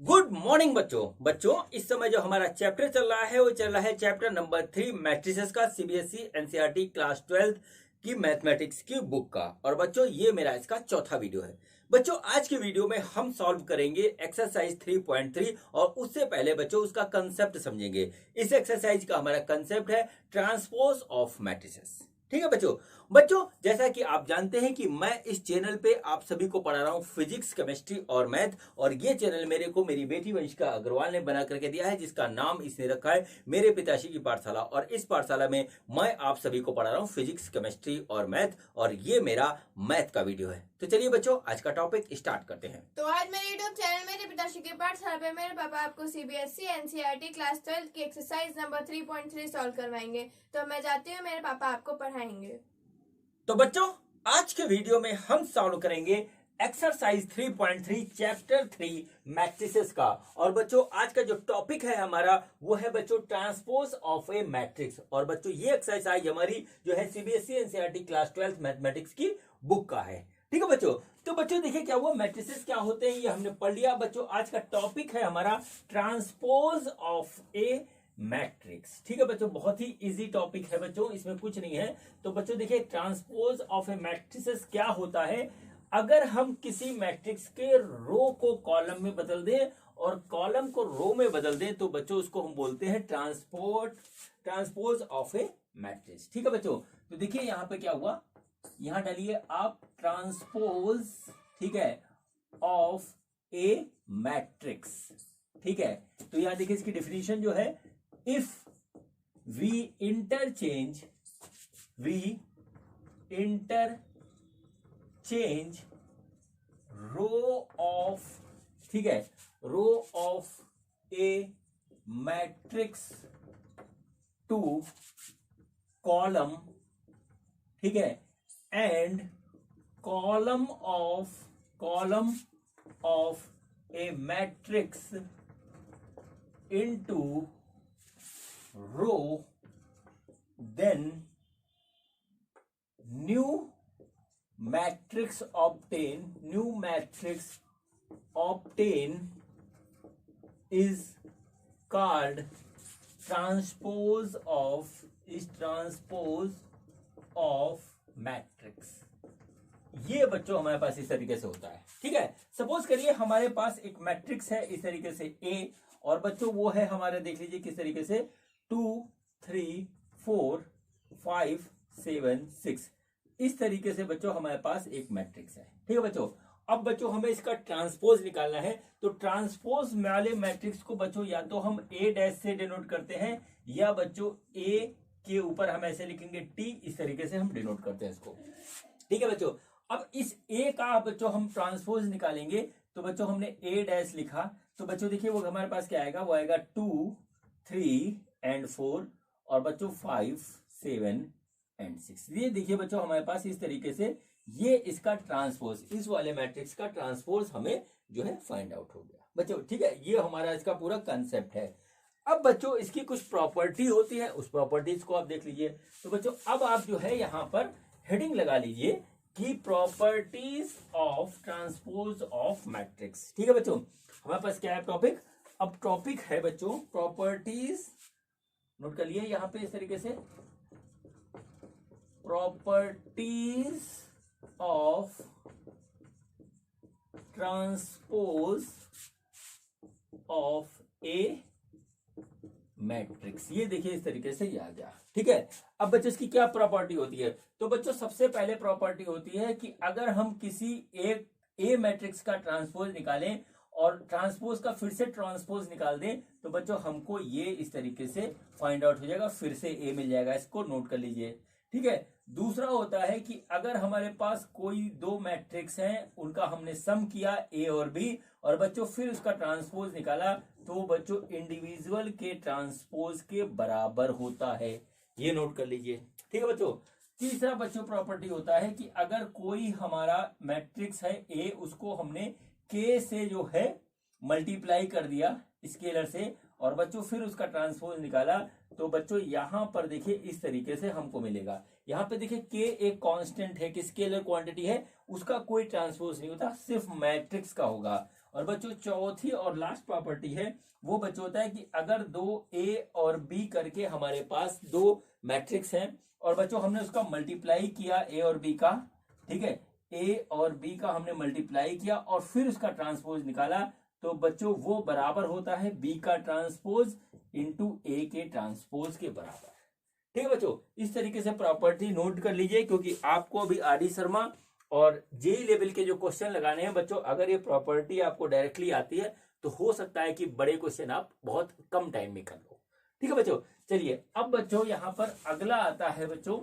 Good morning बच्चों इस समय जो हमारा चैप्टर चल रहा है वो चल रहा है चैप्टर नंबर 3 मैट्रिसेस का सीबीएसई एनसीईआरटी क्लास 12 की मैथमेटिक्स की बुक का। और बच्चों ये मेरा इसका चौथा वीडियो है। बच्चों आज के वीडियो में हम सॉल्व करेंगे एक्सरसाइज 3.3 और उससे पहले बच्चों उसका कंसेप्ट समझेंगे। इस एक्सरसाइज का हमारा कंसेप्ट है ट्रांसपोज ऑफ मैट्रिसेस। ठीक है बच्चों जैसा कि आप जानते हैं कि मैं इस चैनल पे आप सभी को पढ़ा रहा हूँ फिजिक्स, केमिस्ट्री और मैथ। और ये चैनल मेरे को मेरी बेटी वंशिका अग्रवाल ने बना करके दिया है, जिसका नाम इसने रखा है मेरे पिताश्री की पाठशाला। और इस पाठशाला में मैं आप सभी को पढ़ा रहा हूँ फिजिक्स, केमिस्ट्री और मैथ, और ये मेरा मैथ का वीडियो है। तो चलिए बच्चों आज का टॉपिक स्टार्ट करते हैं। तो आज मेरे यूट्यूब चैनल मेरे पिताश्री के पाठशाला पे मेरे पापा आपको सीबीएसई एनसीईआरटी क्लास 12 की एक्सरसाइज नंबर 3.3 सॉल्व करवाएंगे। तो मैं जाती हूँ, मेरे पापा आपको पढ़ाएंगे। तो बच्चों आज के वीडियो में हम सॉल्व करेंगे एक्सरसाइज 3.3 चैप्टर 3 मैट्रिसेस का। और बच्चों आज का जो टॉपिक है हमारा वो है बच्चों ट्रांसपोज ऑफ ए मैट्रिक्स। और बच्चों ये एक्सरसाइज हमारी जो है सीबीएसई एनसीईआरटी क्लास 12 मैथमेटिक्स की बुक का है। ठीक है बच्चों। तो बच्चों देखिए क्या हुआ, मैट्रिसेस क्या होते हैं ये हमने पढ़ लिया। बच्चों आज का टॉपिक है हमारा ट्रांसपोज ऑफ ए मैट्रिक्स। ठीक है बच्चों, बहुत ही इजी टॉपिक है बच्चों, इसमें कुछ नहीं है। तो बच्चों देखिए ट्रांसपोज ऑफ ए मैट्रिसेस क्या होता है। अगर हम किसी मैट्रिक्स के रो को कॉलम में बदल दें और कॉलम को रो में बदल दें तो बच्चों उसको हम बोलते हैं ट्रांसपोज ऑफ ए मैट्रिक्स। ठीक है बच्चों। तो देखिए यहां पे क्या हुआ, यहां डालिए आप ट्रांसपोज, ठीक है, ऑफ ए मैट्रिक्स। ठीक है, तो यहां देखिए इसकी डेफिनेशन जो है, if we interchange row of, ठीक है, row of a matrix to column, ठीक है, and column of a matrix into row, then new matrix obtain is called transpose of matrix। ये बच्चों हमारे पास इस तरीके से होता है। ठीक है, सपोज करिए हमारे पास एक मैट्रिक्स है इस तरीके से A, और बच्चों वो है हमारे, देख लीजिए किस तरीके से 2 3 4 5 7 6, इस तरीके से बच्चों हमारे पास एक मैट्रिक्स है। ठीक है बच्चों, अब बच्चों हमें इसका ट्रांसपोज निकालना है। तो ट्रांसपोज वाले मैट्रिक्स को बच्चों या तो हम A डैश से डिनोट करते हैं, या बच्चों A के ऊपर हम ऐसे लिखेंगे T, इस तरीके से हम डिनोट करते हैं इसको। ठीक है बच्चों, अब इस A का बच्चों हम ट्रांसपोज निकालेंगे। तो बच्चों हमने A डैश लिखा, तो बच्चों देखिए वो हमारे पास क्या आएगा, वो आएगा 2 3 एंड 4, और बच्चों 5 7 एंड 6। ये देखिए बच्चों हमारे पास इस तरीके से ये इसका ट्रांसपोज, इस वाले मैट्रिक्स का ट्रांसपोज हमें जो है फाइंड आउट हो गया बच्चों। ठीक है, ये हमारा इसका पूरा कंसेप्ट है। अब बच्चों इसकी कुछ प्रॉपर्टी होती है, उस प्रॉपर्टीज को आप देख लीजिए। तो बच्चों अब आप जो है यहाँ पर हेडिंग लगा लीजिए कि properties of transpose of matrix. ठीक है बच्चों, हमारे पास क्या है टॉपिक, अब टॉपिक है बच्चों प्रॉपर्टीज, नोट कर लिए यहां पे इस तरीके से, properties of transpose of a matrix. ये देखिए इस तरीके से ये आ गया। ठीक है, अब बच्चों इसकी क्या प्रॉपर्टी होती है। तो बच्चों सबसे पहले प्रॉपर्टी होती है कि अगर हम किसी एक ए मैट्रिक्स का ट्रांसपोज निकालें और ट्रांसपोज का फिर से ट्रांसपोज निकाल दें तो बच्चों हमको ये इस तरीके से फाइंड आउट हो जाएगा, फिर से ए मिल जाएगा। इसको नोट कर लीजिए। ठीक है, दूसरा होता है कि अगर हमारे पास कोई दो मैट्रिक्स हैं, उनका हमने सम किया ए और बी, और बच्चों फिर उसका ट्रांसपोज निकाला, तो बच्चों इंडिविजुअल के ट्रांसपोज के बराबर होता है। ये नोट कर लीजिए। ठीक है बच्चों, तीसरा बच्चों प्रॉपर्टी होता है कि अगर कोई हमारा मैट्रिक्स है ए, उसको हमने के से जो है मल्टीप्लाई कर दिया स्केलर से, और बच्चों फिर उसका ट्रांसपोज निकाला, तो बच्चों यहां पर देखिए इस तरीके से हमको मिलेगा। यहाँ पे देखिए के एक कांस्टेंट है कि स्केलर क्वांटिटी है, उसका कोई ट्रांसपोज नहीं होता, सिर्फ मैट्रिक्स का होगा। और बच्चों चौथी और लास्ट प्रॉपर्टी है वो बच्चों होता है कि अगर दो ए और बी करके हमारे पास दो मैट्रिक्स हैं और बच्चों हमने उसका मल्टीप्लाई किया ए और बी का, ठीक है, ए और बी का हमने मल्टीप्लाई किया और फिर उसका ट्रांसपोज निकाला, तो बच्चों वो बराबर होता है बी का ट्रांसपोज इंटू ए के ट्रांसपोज के बराबर। ठीक है बच्चों, इस तरीके से प्रॉपर्टी नोट कर लीजिए, क्योंकि आपको अभी आरडी शर्मा और जेई लेवल के जो क्वेश्चन लगाने हैं बच्चों, अगर ये प्रॉपर्टी आपको डायरेक्टली आती है तो हो सकता है कि बड़े क्वेश्चन आप बहुत कम टाइम में कर लो। ठीक है बच्चों, चलिए अब बच्चों यहाँ पर अगला आता है बच्चों,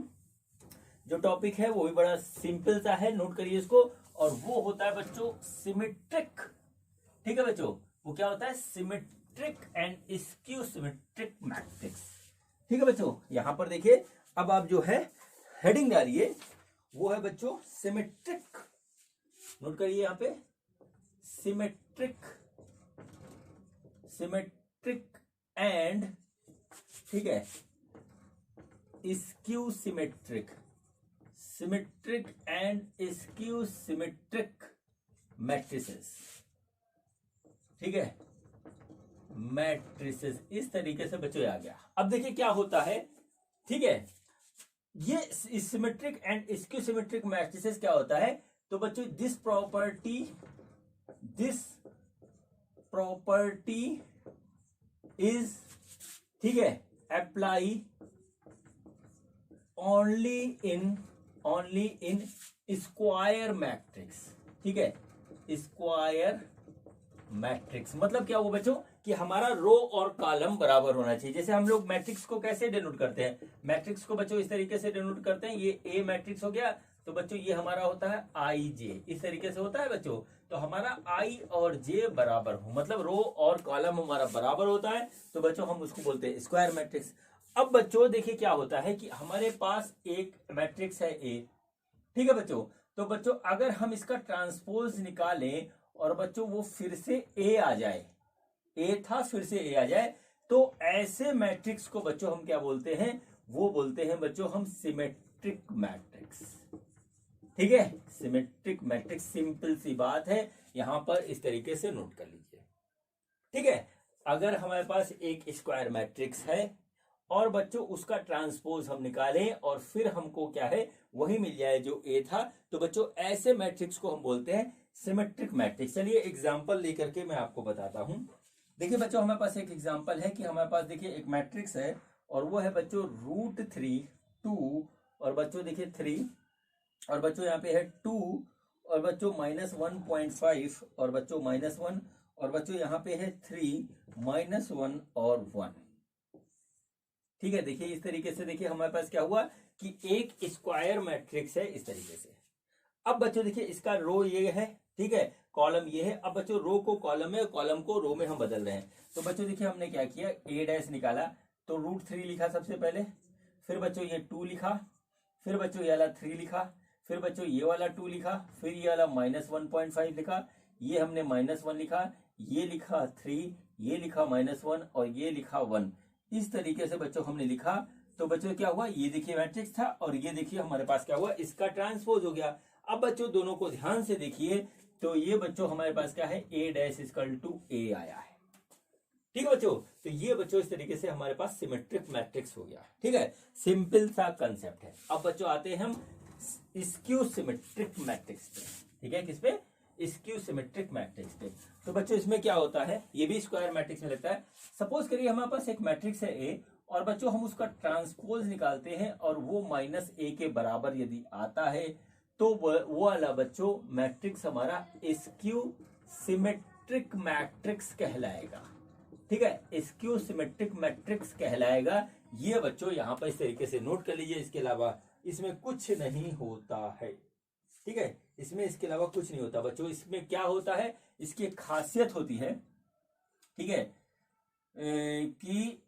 जो टॉपिक है वो भी बड़ा सिंपल सा है, नोट करिए इसको, और वो होता है बच्चों सिमेट्रिक। ठीक है बच्चों, वो क्या होता है, symmetric and skew symmetric matrix. ठीक है बच्चों, यहां पर देखिए, अब आप जो है हेडिंग डालिए, वो है बच्चों सिमेट्रिक। नोट करिए यहां पे सिमेट्रिक, सिमेट्रिक एंड, ठीक है, skew symmetric, symmetric and skew symmetric matrices. ठीक है, मैट्रिसेस, इस तरीके से बच्चों आ गया। अब देखिए क्या होता है, ठीक है, ये symmetric and skew symmetric matrices क्या होता है, तो बच्चों दिस प्रॉपर्टी इज, ठीक है, apply only in square matrix. ठीक है, स्क्वायर मैट्रिक्स मतलब क्या हुआ बच्चों, कि हमारा रो और कॉलम बराबर होना चाहिए। जैसे हम लोग मैट्रिक्स को कैसे डिनोट करते हैं, मैट्रिक्स को बच्चों इस तरीके से डिनोट करते हैं, ये ए मैट्रिक्स हो गया, तो बच्चों ये हमारा होता है आई जे, इस तरीके से होता है बच्चों। तो हमारा आई और जे बराबर हो, मतलब रो और कॉलम हमारा बराबर होता है, तो बच्चों हम उसको बोलते हैं स्क्वायर मैट्रिक्स। अब बच्चों देखिए क्या होता है कि हमारे पास एक मैट्रिक्स है ए, ठीक है बच्चों, तो बच्चों अगर हम इसका ट्रांसपोज निकालें और बच्चों वो फिर से ए आ जाए, ए था फिर से ए आ जाए, तो ऐसे मैट्रिक्स को बच्चों हम क्या बोलते हैं, वो बोलते हैं बच्चों हम सिमेट्रिक मैट्रिक्स। ठीक है, सिमेट्रिक मैट्रिक्स, सिंपल सी बात है, यहां पर इस तरीके से नोट कर लीजिए। ठीक है, अगर हमारे पास एक स्क्वायर मैट्रिक्स है और बच्चों उसका ट्रांसपोज हम निकालें और फिर हमको क्या है वही मिल जाए जो ए था, तो बच्चों ऐसे मैट्रिक्स को हम बोलते हैं सिमेट्रिक मैट्रिक्स। चलिए एग्जांपल लेकर के मैं आपको बताता हूं। देखिए बच्चों हमारे पास एक एग्जांपल है कि हमारे पास देखिए एक मैट्रिक्स है और वो है बच्चों √3 2 और बच्चों देखिए 3 और बच्चों यहाँ पे है 2 और बच्चों -1.5 और बच्चों -1 और बच्चों यहाँ पे है 3 -1 और 1। ठीक है, देखिए इस तरीके से देखिए हमारे पास क्या हुआ कि एक स्क्वायर मैट्रिक्स है इस तरीके से। अब बच्चों देखिए इसका रो ये है, ठीक है, कॉलम ये है। अब बच्चों रो को कॉलम में, कॉलम को रो में हम बदल रहे हैं। तो बच्चों देखिए हमने क्या किया, ए डैश निकाला, तो √3 लिखा सबसे पहले, फिर बच्चों ये 2 लिखा, फिर बच्चों ये वाला 3 लिखा, फिर बच्चों ये वाला 2 लिखा, फिर ये वाला -1.5 लिखा, ये हमने -1 लिखा, ये लिखा 3, ये लिखा -1 और ये लिखा 1। इस तरीके से बच्चों हमने लिखा। तो बच्चों क्या हुआ, ये देखिए मैट्रिक्स था और ये देखिए हमारे पास क्या हुआ, इसका ट्रांसपोज हो गया। अब बच्चों दोनों को ध्यान से देखिए, तो ये बच्चों हमारे पास क्या है, A dash equal to A आया है। ठीक है बच्चों, तो ये बच्चों इस तरीके से हमारे पास सिमेट्रिक मैट्रिक्स हो गया। ठीक है, सिंपल सा कंसेप्ट है। अब बच्चों आते हैं हम स्क्यू सिमेट्रिक मैट्रिक्स पे। ठीक है, किस पे, स्क्यू सिमेट्रिक मैट्रिक्स पे। तो बच्चों इसमें क्या होता है, ये भी स्क्वायर मैट्रिक्स में लगता है। सपोज करिए हमारे पास एक मैट्रिक्स है ए और बच्चों हम उसका ट्रांसपोज निकालते हैं और वो -a के बराबर यदि आता है, तो वो वाला बच्चों मैट्रिक्स हमारा स्क्यू सिमेट्रिक मैट्रिक्स कहलाएगा। ठीक है, स्क्यू सिमेट्रिक मैट्रिक्स कहलाएगा। ये बच्चों यहाँ पर इस तरीके से नोट कर लीजिए। इसके अलावा इसमें कुछ नहीं होता है। ठीक है, इसमें इसके अलावा कुछ नहीं होता बच्चों। इसमें क्या होता है, इसकी एक खासियत होती है, ठीक है, कि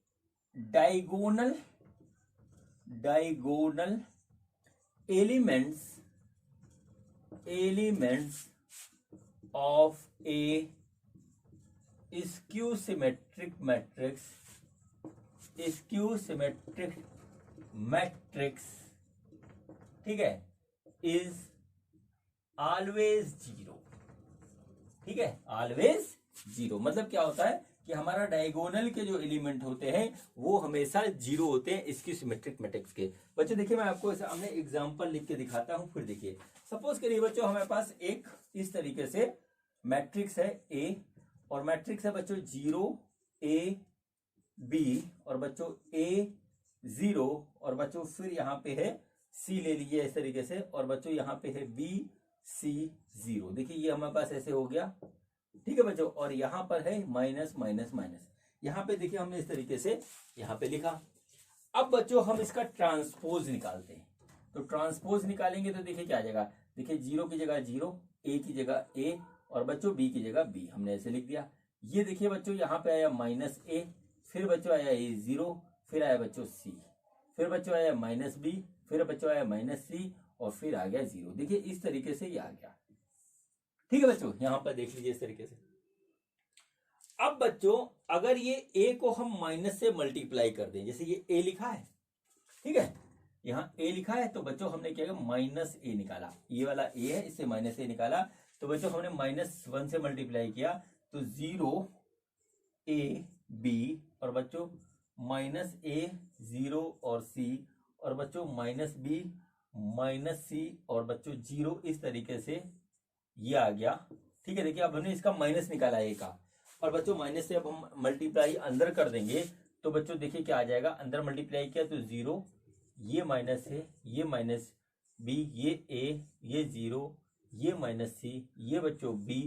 diagonal elements of A skew symmetric matrix, ठीक है, इज ऑलवेज 0। ठीक है, ऑलवेज जीरो। मतलब क्या होता है कि हमारा डायगोनल के जो एलिमेंट होते हैं वो हमेशा जीरो होते हैं इसकी सिमेट्रिक मैट्रिक्स के। बच्चों देखिए मैं आपको सामने एग्जांपल लिख के दिखाता हूं, फिर देखिए। सपोज करिए बच्चों हमारे पास एक इस तरीके से मैट्रिक्स है ए, और मैट्रिक्स है बच्चों 0 A B, और बच्चों A 0, और बच्चों फिर यहाँ पे है C ले लीजिए इस तरीके से, और बच्चों यहाँ पे है B C 0। देखिए ये हमारे पास ऐसे हो गया, ठीक है बच्चों। और यहाँ पर है माइनस माइनस माइनस, यहाँ पे देखिए हमने इस तरीके से यहाँ पे लिखा। अब बच्चों हम इसका ट्रांसपोज निकालते हैं, तो ट्रांसपोज निकालेंगे तो देखिए क्या आ जाएगा। देखिए 0 की जगह 0, A की जगह A, और बच्चों B की जगह B, हमने ऐसे लिख दिया। ये देखिए बच्चों यहाँ पे आया माइनस A, फिर बच्चों आया A 0, फिर आया बच्चों C, फिर बच्चों आया माइनस B, फिर बच्चों आया माइनस C, और फिर आ गया 0। देखिए इस तरीके से ये आ गया, ठीक है बच्चों। यहां पर देख लीजिए इस तरीके से। अब बच्चों अगर ये a को हम माइनस से मल्टीप्लाई कर दें, जैसे ये a लिखा है, ठीक है, यहाँ a लिखा है, तो बच्चों हमने क्या किया, माइनस a निकाला। ये वाला a है, इससे माइनस a निकाला, तो बच्चों हमने -1 से मल्टीप्लाई किया, तो 0 a b, और बच्चों माइनस a 0 और c, और बच्चों माइनस b माइनस c, और बच्चों 0, इस तरीके से ये आ गया, ठीक है। देखिए अब हमने इसका माइनस निकाला ए का, और बच्चों माइनस से अब हम मल्टीप्लाई अंदर कर देंगे, तो बच्चों देखिए क्या आ जाएगा। अंदर मल्टीप्लाई किया तो 0, ये माइनस है, ये माइनस b, ये a, ये 0, ये माइनस c, ये बच्चों b,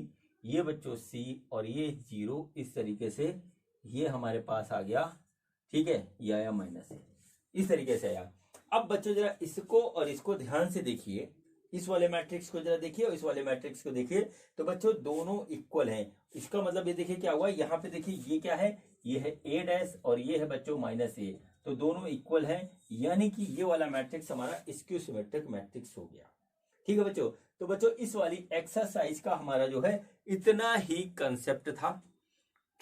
ये बच्चों c, और ये 0, इस तरीके से ये हमारे पास आ गया, ठीक है। ये आया माइनस है, इस तरीके से आया। अब बच्चों जरा इसको और इसको ध्यान से देखिए, इस वाले मैट्रिक्स को जरा देखिए और इस वाले मैट्रिक्स को देखिए, तो बच्चों दोनों इक्वल हैं। इसका मतलब ये देखिए क्या हुआ, यहाँ पे देखिए ये क्या है, ये है a डैश, और ये है बच्चों माइनस a, तो दोनों इक्वल हैं, यानी कि ये वाला मैट्रिक्स हमारा स्क्यू सिमेट्रिक मैट्रिक्स हो गया, ठीक है बच्चों। तो बच्चों इस वाली एक्सरसाइज का हमारा जो है इतना ही कंसेप्ट था,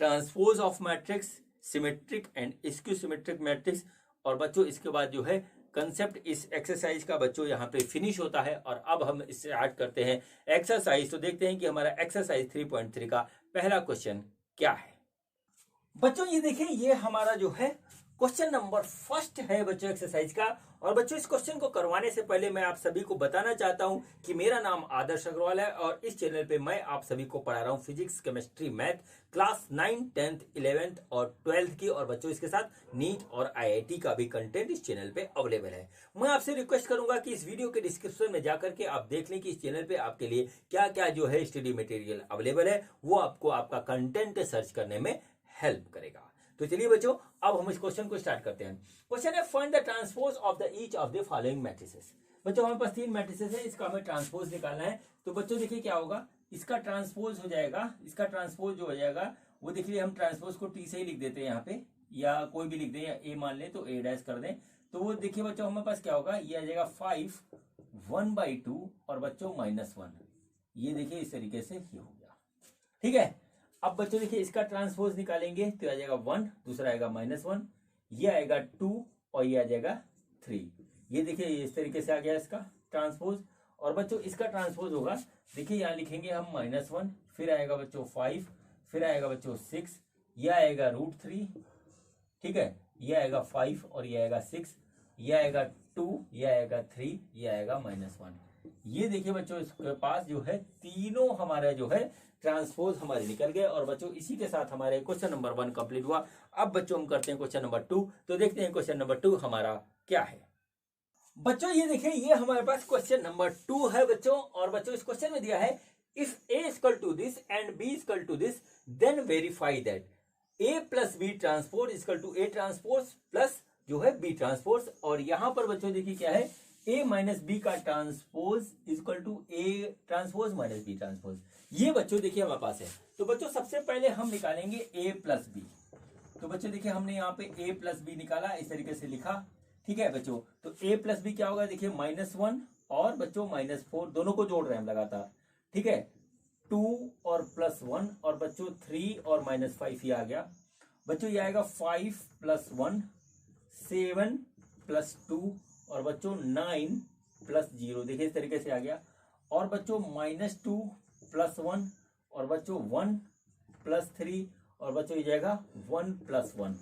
transpose of matrix, symmetric and skew symmetric matrix. और बच्चों इसके बाद जो है कंसेप्ट इस एक्सरसाइज का बच्चों यहाँ पे फिनिश होता है, और अब हम स्टार्ट करते हैं एक्सरसाइज। तो देखते हैं कि हमारा एक्सरसाइज 3.3 का पहला क्वेश्चन क्या है। बच्चों ये देखिए, ये हमारा जो है क्वेश्चन नंबर फर्स्ट है बच्चों एक्सरसाइज का। और बच्चों इस क्वेश्चन को करवाने से पहले मैं आप सभी को बताना चाहता हूं कि मेरा नाम आदर्श अग्रवाल है, और इस चैनल पे मैं आप सभी को पढ़ा रहा हूं physics, chemistry, math class 9, 10th, 11th और 12th की। और बच्चों इसके साथ नीट और IIT का भी कंटेंट इस चैनल पे अवेलेबल है। मैं आपसे रिक्वेस्ट करूंगा कि इस वीडियो के डिस्क्रिप्शन में जाकर के आप देख लें कि इस चैनल पे आपके लिए क्या क्या जो है स्टडी मटेरियल अवेलेबल है, वो आपको आपका कंटेंट सर्च करने में हेल्प करेगा। तो चलिए बच्चों अब हम इस क्वेश्चन को स्टार्ट करते हैं। क्वेश्चन है find the transpose of the each of the following matrices. बच्चों हमारे पास 3 मैट्रिसेस है, इसका हमें ट्रांसपोज निकालना है। तो बच्चों देखिए क्या होगा, इसका ट्रांसपोज हो जाएगा, इसका ट्रांसपोज जो हो जाएगा वो देख लिया, हम ट्रांसपोज को टी से ही लिख देते हैं यहाँ पे, या कोई भी लिख दें, या ए मान लें तो ए डैश कर दें। तो वो देखिए बच्चों हमारे पास क्या होगा, ये आ जाएगा 5 1/2 और बच्चों -1। ये देखिए इस तरीके से ये हो गया, ठीक है। अब बच्चों देखिए इसका ट्रांसपोज निकालेंगे तो आ जाएगा 1, दूसरा आएगा -1, ये आएगा 2, और ये आ जाएगा 3। ये देखिए इस तरीके से आ गया इसका ट्रांसपोज। और बच्चों इसका ट्रांसपोज होगा, देखिए यहाँ लिखेंगे हम -1, फिर आएगा बच्चों 5, फिर आएगा बच्चों 6, ये आएगा √3, ठीक है, ये आएगा 5 और ये आएगा 6, ये आएगा 2, ये आएगा 3, ये आएगा -1। ये देखिए बच्चों इसके पास जो है तीनों हमारा जो है ट्रांसपोज हमारे निकल गए। और बच्चों इसी के साथ हमारे क्वेश्चन नंबर 1 कंप्लीट हुआ। अब बच्चों हम करते हैं क्वेश्चन नंबर 2। तो देखते हैं क्वेश्चन नंबर 2 हमारा क्या है। बच्चों ये देखिए, ये हमारे पास क्वेश्चन नंबर 2 है बच्चों। और बच्चों इस क्वेश्चन में दिया है if a equal to this and b equal to this then verify that a plus b transpose equal to a transpose plus जो है b ट्रांसपोज। और यहां पर बच्चों देखिए क्या है, a माइनस बी का transpose equal to a transpose minus b transpose. ये बच्चों देखिए हमारे पास है। तो बच्चों सबसे पहले हम निकालेंगे a प्लस बी। तो बच्चों देखिए हमने यहाँ पे a प्लस बी निकाला, इस तरीके से लिखा, ठीक है बच्चों। तो a प्लस बी क्या होगा, देखिए -1 और बच्चों -4, दोनों को जोड़ रहे हैं हम लगातार, ठीक है। 2 और +1 और बच्चों 3 और -5 ये आ गया। बच्चों ये आएगा 5 + 1 7 + 2 और बच्चों 9 + 0, देखिए इस तरीके से आ गया। और बच्चों -2 + 1 और बच्चों 1 प्लस 3 और बच्चों ये जाएगा 1 प्लस 1।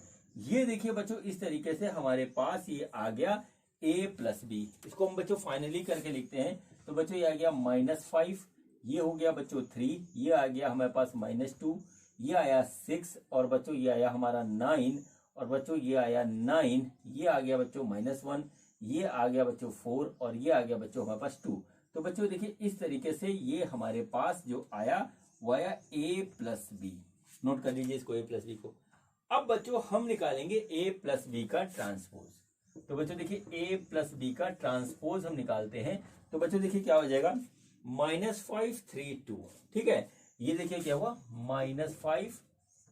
ये देखिए बच्चों इस तरीके से हमारे पास ये आ गया a प्लस बी। इसको हम बच्चों फाइनली करके लिखते हैं तो बच्चों ये आ गया -5, ये हो गया बच्चों 3, ये आ गया हमारे पास -2, ये आया 6 और बच्चों ये आया हमारा 9 और बच्चों ये आया 9, ये आ गया बच्चों -1, ये आ गया बच्चों 4 और ये आ गया बच्चों हमारे पास 2। तो बच्चों देखिए इस तरीके से ये हमारे पास जो आया वो आया a प्लस बी। नोट कर लीजिए इसको a प्लस बी को। अब बच्चों हम निकालेंगे a प्लस बी का ट्रांसपोज। तो बच्चों देखिए a प्लस बी का ट्रांसपोज हम निकालते हैं तो बच्चों देखिए क्या हो जाएगा -5 3 2। ठीक है, ये देखिए क्या हुआ -5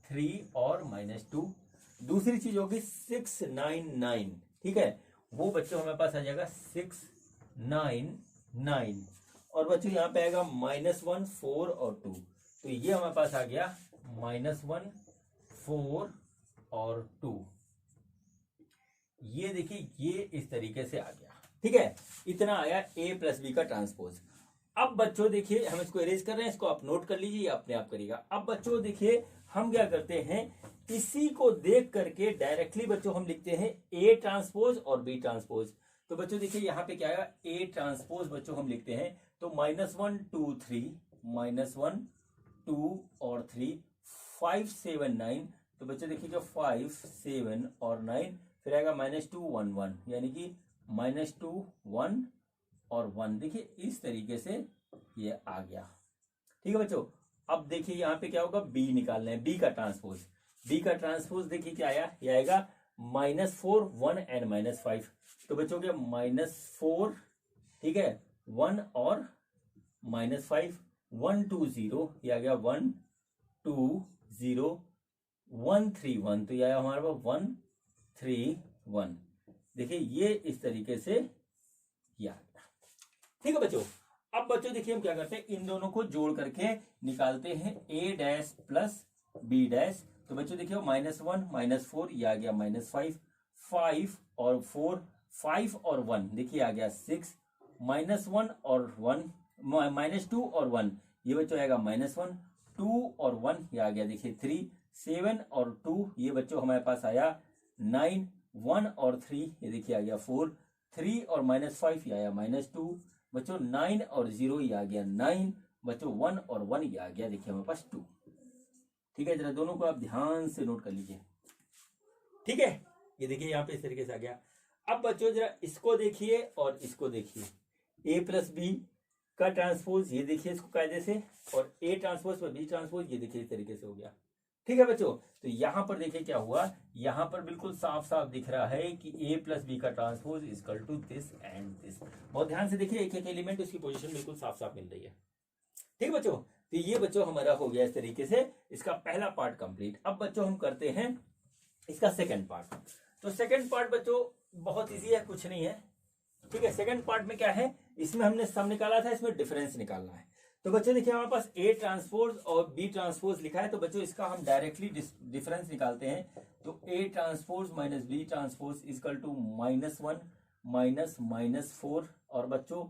3 और -2। दूसरी चीज होगी 6 9 9। ठीक है, वो बच्चों हमारे पास आ जाएगा 6 9 9 और बच्चों यहाँ पे आएगा -1 4 और 2। तो ये हमारे पास आ गया -1 4 और 2। ये देखिए ये इस तरीके से आ गया। ठीक है, इतना आया a प्लस बी का ट्रांसपोज। अब बच्चों देखिए हम इसको इरेज कर रहे हैं, इसको आप नोट कर लीजिए, अपने आप करिएगा। अब बच्चों देखिए हम क्या करते हैं, इसी को देख करके डायरेक्टली बच्चों हम लिखते हैं a ट्रांसपोज और b ट्रांसपोज। तो बच्चों देखिए यहाँ पे क्या आया a ट्रांसपोज बच्चों हम लिखते हैं तो -1 2 3 -1 2 और 3 5 7 9। तो बच्चों देखिए जो 5 7 और 9 फिर आएगा -2 1 1 यानी कि -2 1 और 1। देखिए इस तरीके से ये आ गया। ठीक है बच्चों, अब देखिए यहाँ पे क्या होगा b निकालना है, b का ट्रांसपोज। b का ट्रांसपोज देखिए क्या आया, ये आएगा -4 1 एंड -5। तो बच्चों के -4 ठीक है 1 और -5 1 2 0, ये आ गया 1 2 0 1 3 1। तो ये आया हमारे पास 1 3 1। देखिए ये इस तरीके से ये आ गया। ठीक है बच्चों, अब बच्चों देखिए हम क्या करते हैं, इन दोनों को जोड़ करके निकालते हैं a dash plus b dash. तो बच्चों देखिए -1 -4 ये आ गया -5 5 और 4 5 और 1 देखिए आ गया 6 -1 और 1 -2 और 1 ये बच्चों आएगा -1 2 और 1 ये आ गया देखिए 3 7 और 2 ये बच्चों हमारे पास आया 9 1 और 3 ये देखिए आ गया 4 3 और -5 ये आया -2 बच्चों 9 और 0 ये आ गया 9 बच्चों 1 और 1 ये आ गया देखिए हमारे पास 2। ठीक है, जरा दोनों को आप ध्यान से नोट कर लीजिए। ठीक है, ये देखिए यहाँ पे इस तरीके से आ गया। अब बच्चों जरा इसको देखिए और इसको देखिए, a प्लस बी का ट्रांसपोज ये देखिए इसको कायदे से, और a ट्रांसपोज पर b ट्रांसपोज ये देखिए इस तरीके से हो गया। ठीक है बच्चों, तो यहां पर देखिए क्या हुआ, यहां पर बिल्कुल साफ साफ दिख रहा है कि a प्लस बी का transpose equal to this and this. बहुत ध्यान से देखिए, एक एक एलिमेंट उसकी पोजीशन बिल्कुल साफ साफ मिल रही है। ठीक है बच्चों, तो ये बच्चों हमारा हो गया इस तरीके से इसका पहला पार्ट कंप्लीट। अब बच्चों हम करते हैं इसका सेकंड पार्ट। तो सेकंड पार्ट बच्चों बहुत इजी है, कुछ नहीं है। ठीक है, सेकंड पार्ट में क्या है, इसमें हमने सम निकाला था, इसमें डिफरेंस निकालना है। तो बच्चों देखिए हमारे पास a ट्रांसपोज और b ट्रांसपोज लिखा है, तो बच्चों इसका हम डायरेक्टली डिफरेंस निकालते हैं। तो a transpose minus b transpose equal to -1 -4 और बच्चों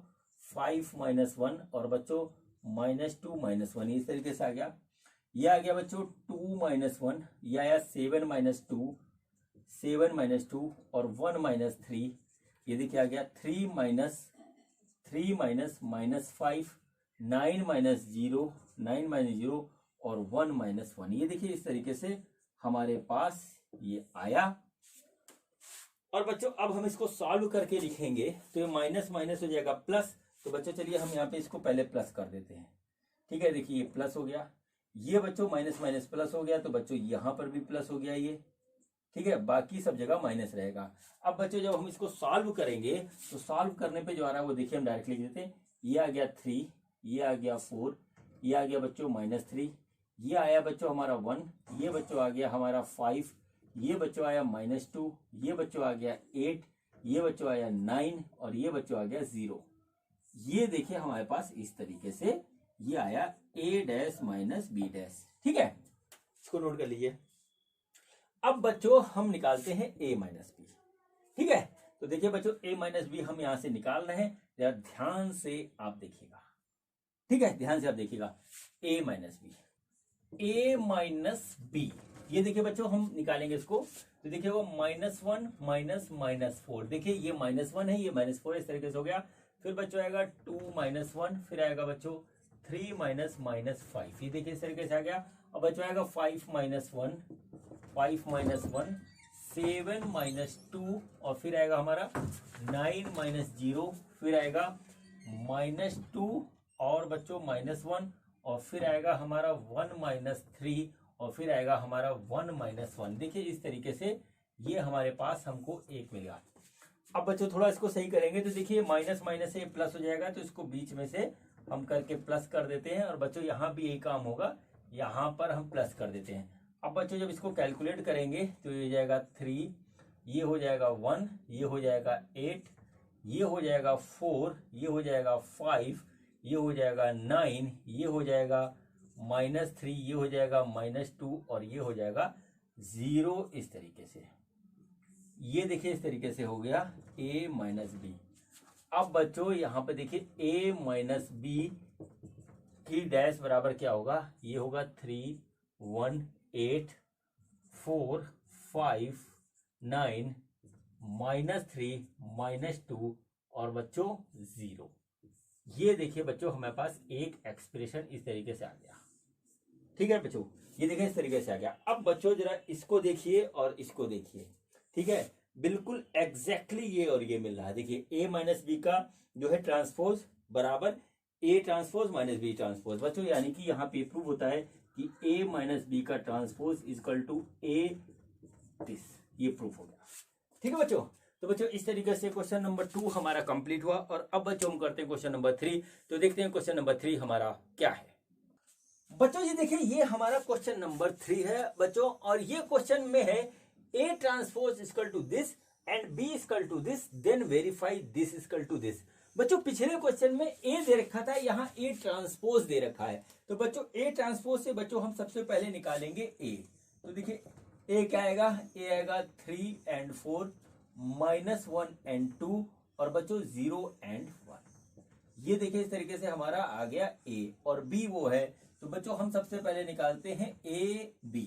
5 -1 और बच्चों -2 -1 इस तरीके से आ गया। ये आ गया बच्चों 2 -1, ये आया 7 -2 7 -2 और 1 -3 ये देखिए आ गया 3 -5 9 -0 9 -0 और 1 -1 ये देखिए इस तरीके से हमारे पास ये आया। और बच्चों अब हम इसको सॉल्व करके लिखेंगे तो ये माइनस माइनस हो जाएगा प्लस। तो बच्चों चलिए हम यहाँ पे इसको पहले प्लस कर देते हैं। ठीक है, देखिए ये प्लस हो गया, ये बच्चों माइनस माइनस प्लस हो गया, तो बच्चों यहाँ पर भी प्लस हो गया ये। ठीक है, बाकी सब जगह माइनस रहेगा। अब बच्चों जब हम इसको सॉल्व करेंगे तो सॉल्व करने पे जो आ रहा है वो देखिए हम डायरेक्टली लिख देते हैं। ये आ गया 3, ये आ गया 4, ये आ गया बच्चों -3, ये आया बच्चों हमारा 1, ये बच्चों आ गया हमारा 5, ये बच्चों आया -2, ये बच्चों आ गया 8, ये बच्चों आया 9 और ये बच्चों आ गया 0। ये देखिए हमारे पास इस तरीके से ये आया a dash minus b dash. ठीक है, इसको नोट कर लीजिए। अब बच्चों हम निकालते हैं a माइनस b। ठीक है, तो देखिए बच्चों a माइनस b हम यहां से निकाल रहे हैं, जरा ध्यान से आप देखिएगा। ठीक है, ध्यान से आप देखिएगा, a माइनस बी, ये देखिए बच्चों हम निकालेंगे इसको, तो देखिए वो -1 -4, देखिए ये -1 है, ये -4 इस तरीके से हो गया। फिर बच्चों आएगा 2 -1, फिर आएगा बच्चों 3 -5, ये देखिए इस तरीके से आ गया। अब बच्चों आएगा 5 -1 7 -2, और फिर आएगा हमारा 9 -0, फिर आएगा -2 और बच्चों -1, और फिर आएगा हमारा 1 -3, और फिर आएगा हमारा 1 -1। देखिए इस तरीके से ये हमारे पास हमको 1 मिलेगा। अब बच्चों थोड़ा इसको सही करेंगे तो देखिए माइनस माइनस से प्लस हो जाएगा, तो इसको बीच में से हम करके प्लस कर देते हैं, और बच्चों यहाँ भी यही काम होगा, यहाँ पर हम प्लस कर देते हैं। अब बच्चों जब इसको कैलकुलेट करेंगे तो ये हो जाएगा 3, ये हो जाएगा 1, ये हो जाएगा 8, ये हो जाएगा 4, ये हो जाएगा 5, ये हो जाएगा 9, ये हो जाएगा -3, ये हो जाएगा -2, और ये हो जाएगा 0। इस तरीके से ये देखिए इस तरीके से हो गया a माइनस बी। अब बच्चों यहाँ पे देखिए a माइनस बी की डैश बराबर क्या होगा, ये होगा 3 1 8 4 5 9 -3 -2 और बच्चों 0। ये देखिए बच्चों हमारे पास एक एक्सप्रेशन इस तरीके से आ गया। ठीक है बच्चों, ये देखिए इस तरीके से आ गया। अब बच्चों जरा इसको देखिए और इसको देखिए, ठीक है, बिल्कुल एग्जैक्टली ये और ये मिल रहा है। देखिए a माइनस बी का जो है ट्रांसपोज बराबर a transpose minus B transpose बच्चों, यानी कि यहाँ पे प्रूव होता है कि a माइनस बी का transpose equal to a this, ये प्रूफ हो गया। ठीक है बच्चों, तो बच्चों इस तरीके से क्वेश्चन नंबर 2 हमारा कंप्लीट हुआ। और अब बच्चों हम करते हैं क्वेश्चन नंबर 3। तो देखते हैं क्वेश्चन नंबर 3 हमारा क्या है। बच्चों ये देखिए ये हमारा क्वेश्चन नंबर 3 है बच्चों, और ये क्वेश्चन में है a transpose equal to this and b equal to this, then verify this equal to this. बच्चों पिछले क्वेश्चन में a दे रखा था, यहाँ a ट्रांसपोज दे रखा है। तो बच्चों a ट्रांसपोज से बच्चों हम सबसे पहले निकालेंगे a। तो देखिए a क्या आएगा, a आएगा 3 and 4 -1 and 2 और बच्चों 0 and 1। ये देखिए इस तरीके से हमारा आ गया a, और b वो है। तो बच्चों हम सबसे पहले निकालते हैं a b।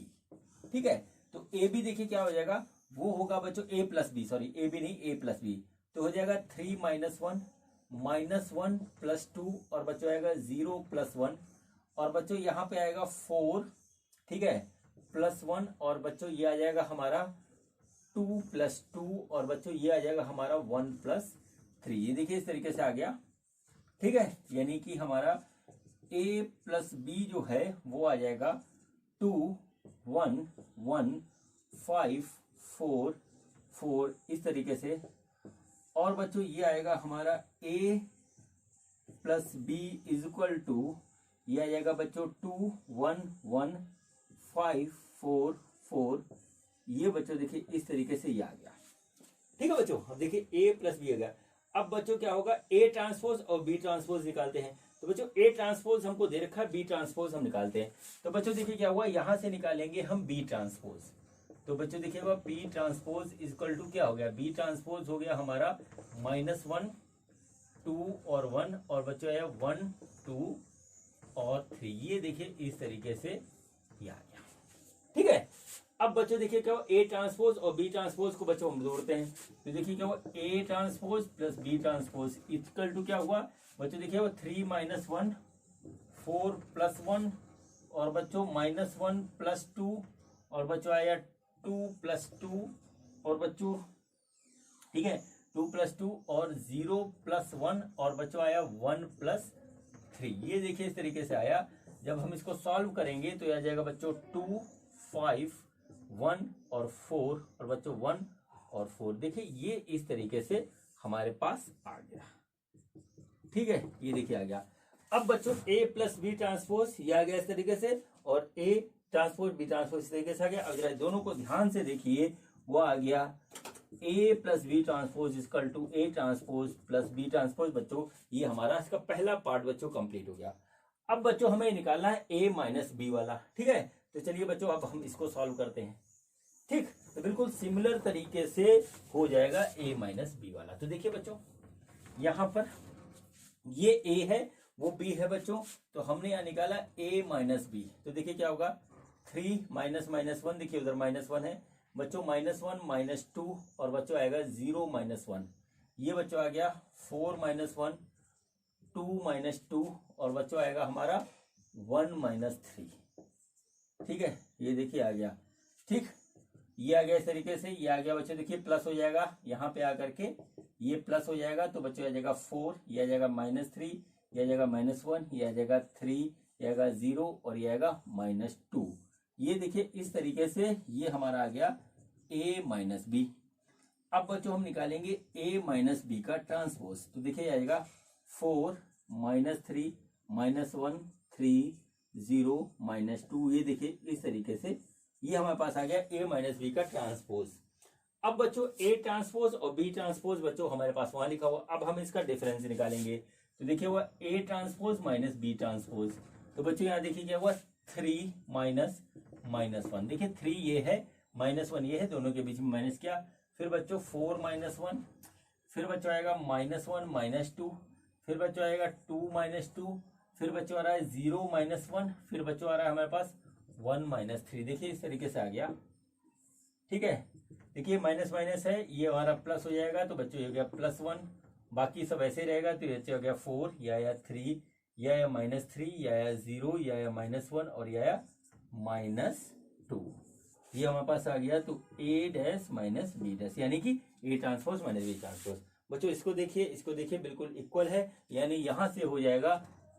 ठीक है, तो a b देखिए क्या हो जाएगा, वो होगा बच्चों a plus B, sorry a b नहीं a प्लस बी। तो हो जाएगा 3 -1 -1 +2 और बच्चों आएगा 0 +1, और बच्चों यहाँ पे आएगा 4, ठीक है, +1, और बच्चों ये आ जाएगा हमारा 2 + 2, और बच्चों ये आ जाएगा हमारा 1 + 3। ये देखिए इस तरीके से आ गया। ठीक है, यानी कि हमारा a प्लस b जो है वो आ जाएगा 2 1 1 5 4 4 इस तरीके से, और बच्चों ये आएगा हमारा a plus b equal to, ये आ जाएगा बच्चों 2 1 1 5 4 4। ये बच्चों देखिए इस तरीके से ये आ गया। ठीक है बच्चों, अब देखिए a प्लस b आ गया। अब बच्चों क्या होगा, a ट्रांसपोज और b ट्रांसपोज निकालते हैं। तो बच्चों a ट्रांसपोज हमको दे रखा है, b ट्रांसपोज हम निकालते हैं। तो बच्चों देखिए क्या हुआ, यहां से निकालेंगे हम b ट्रांसपोज। तो बच्चों देखिएगा b ट्रांसपोज इक्वल टू क्या हो गया, b ट्रांसपोज हो गया हमारा -1 2 और 1, और बच्चों आया 1 2 और 3। ये देखिए इस तरीके से ये आ गया। ठीक है, अब बच्चों देखिए क्या हुआ, a ट्रांसपोज और b ट्रांसपोज को बच्चों हम जोड़ते हैं। तो देखिए क्या हुआ, a transpose plus b transpose equal to क्या हुआ बच्चों, देखिए वो 3 -1 4 + 1 और बच्चों -1 + 2 और बच्चों आया 2 + 2 और बच्चों, ठीक है, 2 + 2 और 0 + 1 और बच्चों आया 1 + 3। ये देखिए इस तरीके से आया। जब हम इसको सॉल्व करेंगे तो आ जाएगा बच्चों 2 5 1 और 4 और बच्चों 1 और 4। देखिए ये इस तरीके से हमारे पास आ गया। ठीक है, ये देखिए आ गया। अब बच्चों a प्लस बी ट्रांसपोज ये आ गया इस तरीके से, और a ट्रांसपोज बी ट्रांसपोज इस तरीके से आ गया। अब जरा दोनों को ध्यान से देखिए, वो आ गया a plus B transpose equal to a transpose plus B transpose. बच्चों ये हमारा इसका पहला पार्ट बच्चों कंप्लीट हो गया। अब बच्चों हमें निकालना है a माइनस बी वाला। ठीक है, तो चलिए बच्चों अब हम इसको सॉल्व करते हैं। ठीक, तो बिल्कुल सिमिलर तरीके से हो जाएगा a माइनस बी वाला। तो देखिए बच्चों यहाँ पर ये a है वो बी है बच्चों। तो हमने यहाँ निकाला a माइनस बी, तो देखिए क्या होगा 3 माइनस माइनस 1, देखिए उधर -1 है बच्चों, -1 -2 और बच्चों आएगा 0 -1, ये बच्चों आ गया 4 -1 2 -2 और बच्चों आएगा हमारा 1 -3। ठीक है, ये देखिए आ गया। ठीक, ये आ गया इस तरीके से, ये आ गया बच्चों, देखिए प्लस हो जाएगा यहाँ पे आकर के, ये प्लस हो जाएगा तो बच्चों आ जाएगा 4, ये आ जाएगा -3, ये आ जाएगा -1, ये आ जाएगा 3, ये आएगा 0 और ये आएगा -2। ये देखिए इस तरीके से ये हमारा आ गया a माइनस बी। अब बच्चों हम निकालेंगे a माइनस बी का ट्रांसपोज, तो देखिए आएगा 4 -3 -1 3 0 -2, ये देखिए इस तरीके से ये हमारे पास आ गया a माइनस बी का ट्रांसपोज। अब बच्चों a ट्रांसपोज और b ट्रांसपोज बच्चों हमारे पास वहां लिखा हुआ, अब हम इसका डिफरेंस निकालेंगे, तो देखिए हुआ a transpose minus b transpose, तो बच्चों यहाँ देखिए क्या हुआ 3 माइनस -1, देखिए 3 ये है -1 ये है, दोनों के बीच में माइनस किया, फिर बच्चों 4 -1, फिर बच्चों आएगा -1 -2, फिर बच्चों आएगा 2 -2, फिर बच्चों आ रहा है 0 -1, फिर बच्चों आ रहा है हमारे पास 1 -3, देखिए इस तरीके से आ गया। ठीक है, देखिए माइनस माइनस है, ये हमारा प्लस हो जाएगा तो बच्चों ये हो गया +1, बाकी सब ऐसे रहेगा तो ये हो गया 4, ये आया 3, ये आया -3, ये आया 0, ये आया -1 और ये आया -2, ये हमारे पास आ गया। तो a dash minus B dash यानी कि a transpose minus B transpose. बच्चों इसको देखिए बिल्कुल इक्वल है, यानी यहां से हो जाएगा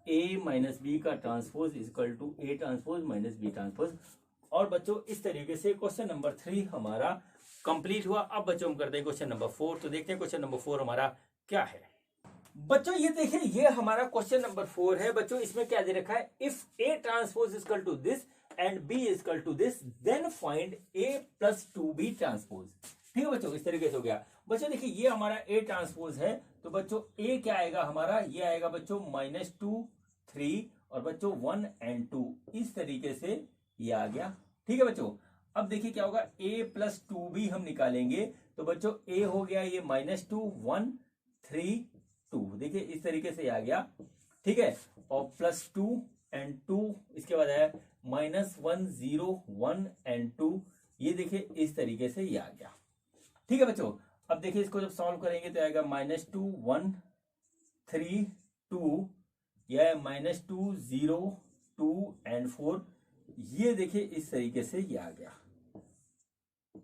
a माइनस बी का transpose equal to a transpose minus B transpose. और बच्चों इस तरीके से क्वेश्चन नंबर 3 हमारा कंप्लीट हुआ। अब बच्चों हम करते हैं क्वेश्चन नंबर 4, तो देखते हैं क्वेश्चन नंबर 4 हमारा क्या है। बच्चों ये देखिए ये हमारा क्वेश्चन नंबर 4 है बच्चों, इसमें क्या दे रखा है, if a transpose equal to this and b equal to this then find a plus 2b transpose. ठीक है बच्चों, इस तरीके से हो गया। बच्चों देखिए ये हमारा a ट्रांसपोज है, तो बच्चों a क्या आएगा हमारा, ये आएगा बच्चों -2 3 और बच्चों 1 और 2, इस तरीके से ये आ गया। ठीक है बच्चों, अब देखिए क्या होगा a प्लस 2b हम निकालेंगे, तो बच्चों a हो गया ये -2 1 3 2, देखिए इस तरीके से आ गया। ठीक है, और +2 और 2 इसके बाद आया -1 0 1 और 2, ये देखिए इस तरीके से ये आ गया। ठीक है बच्चों, अब देखिए इसको जब सॉल्व करेंगे तो आएगा -2 1 3 2, यह -2 0 2 और 4, ये देखिए इस तरीके से ये आ गया।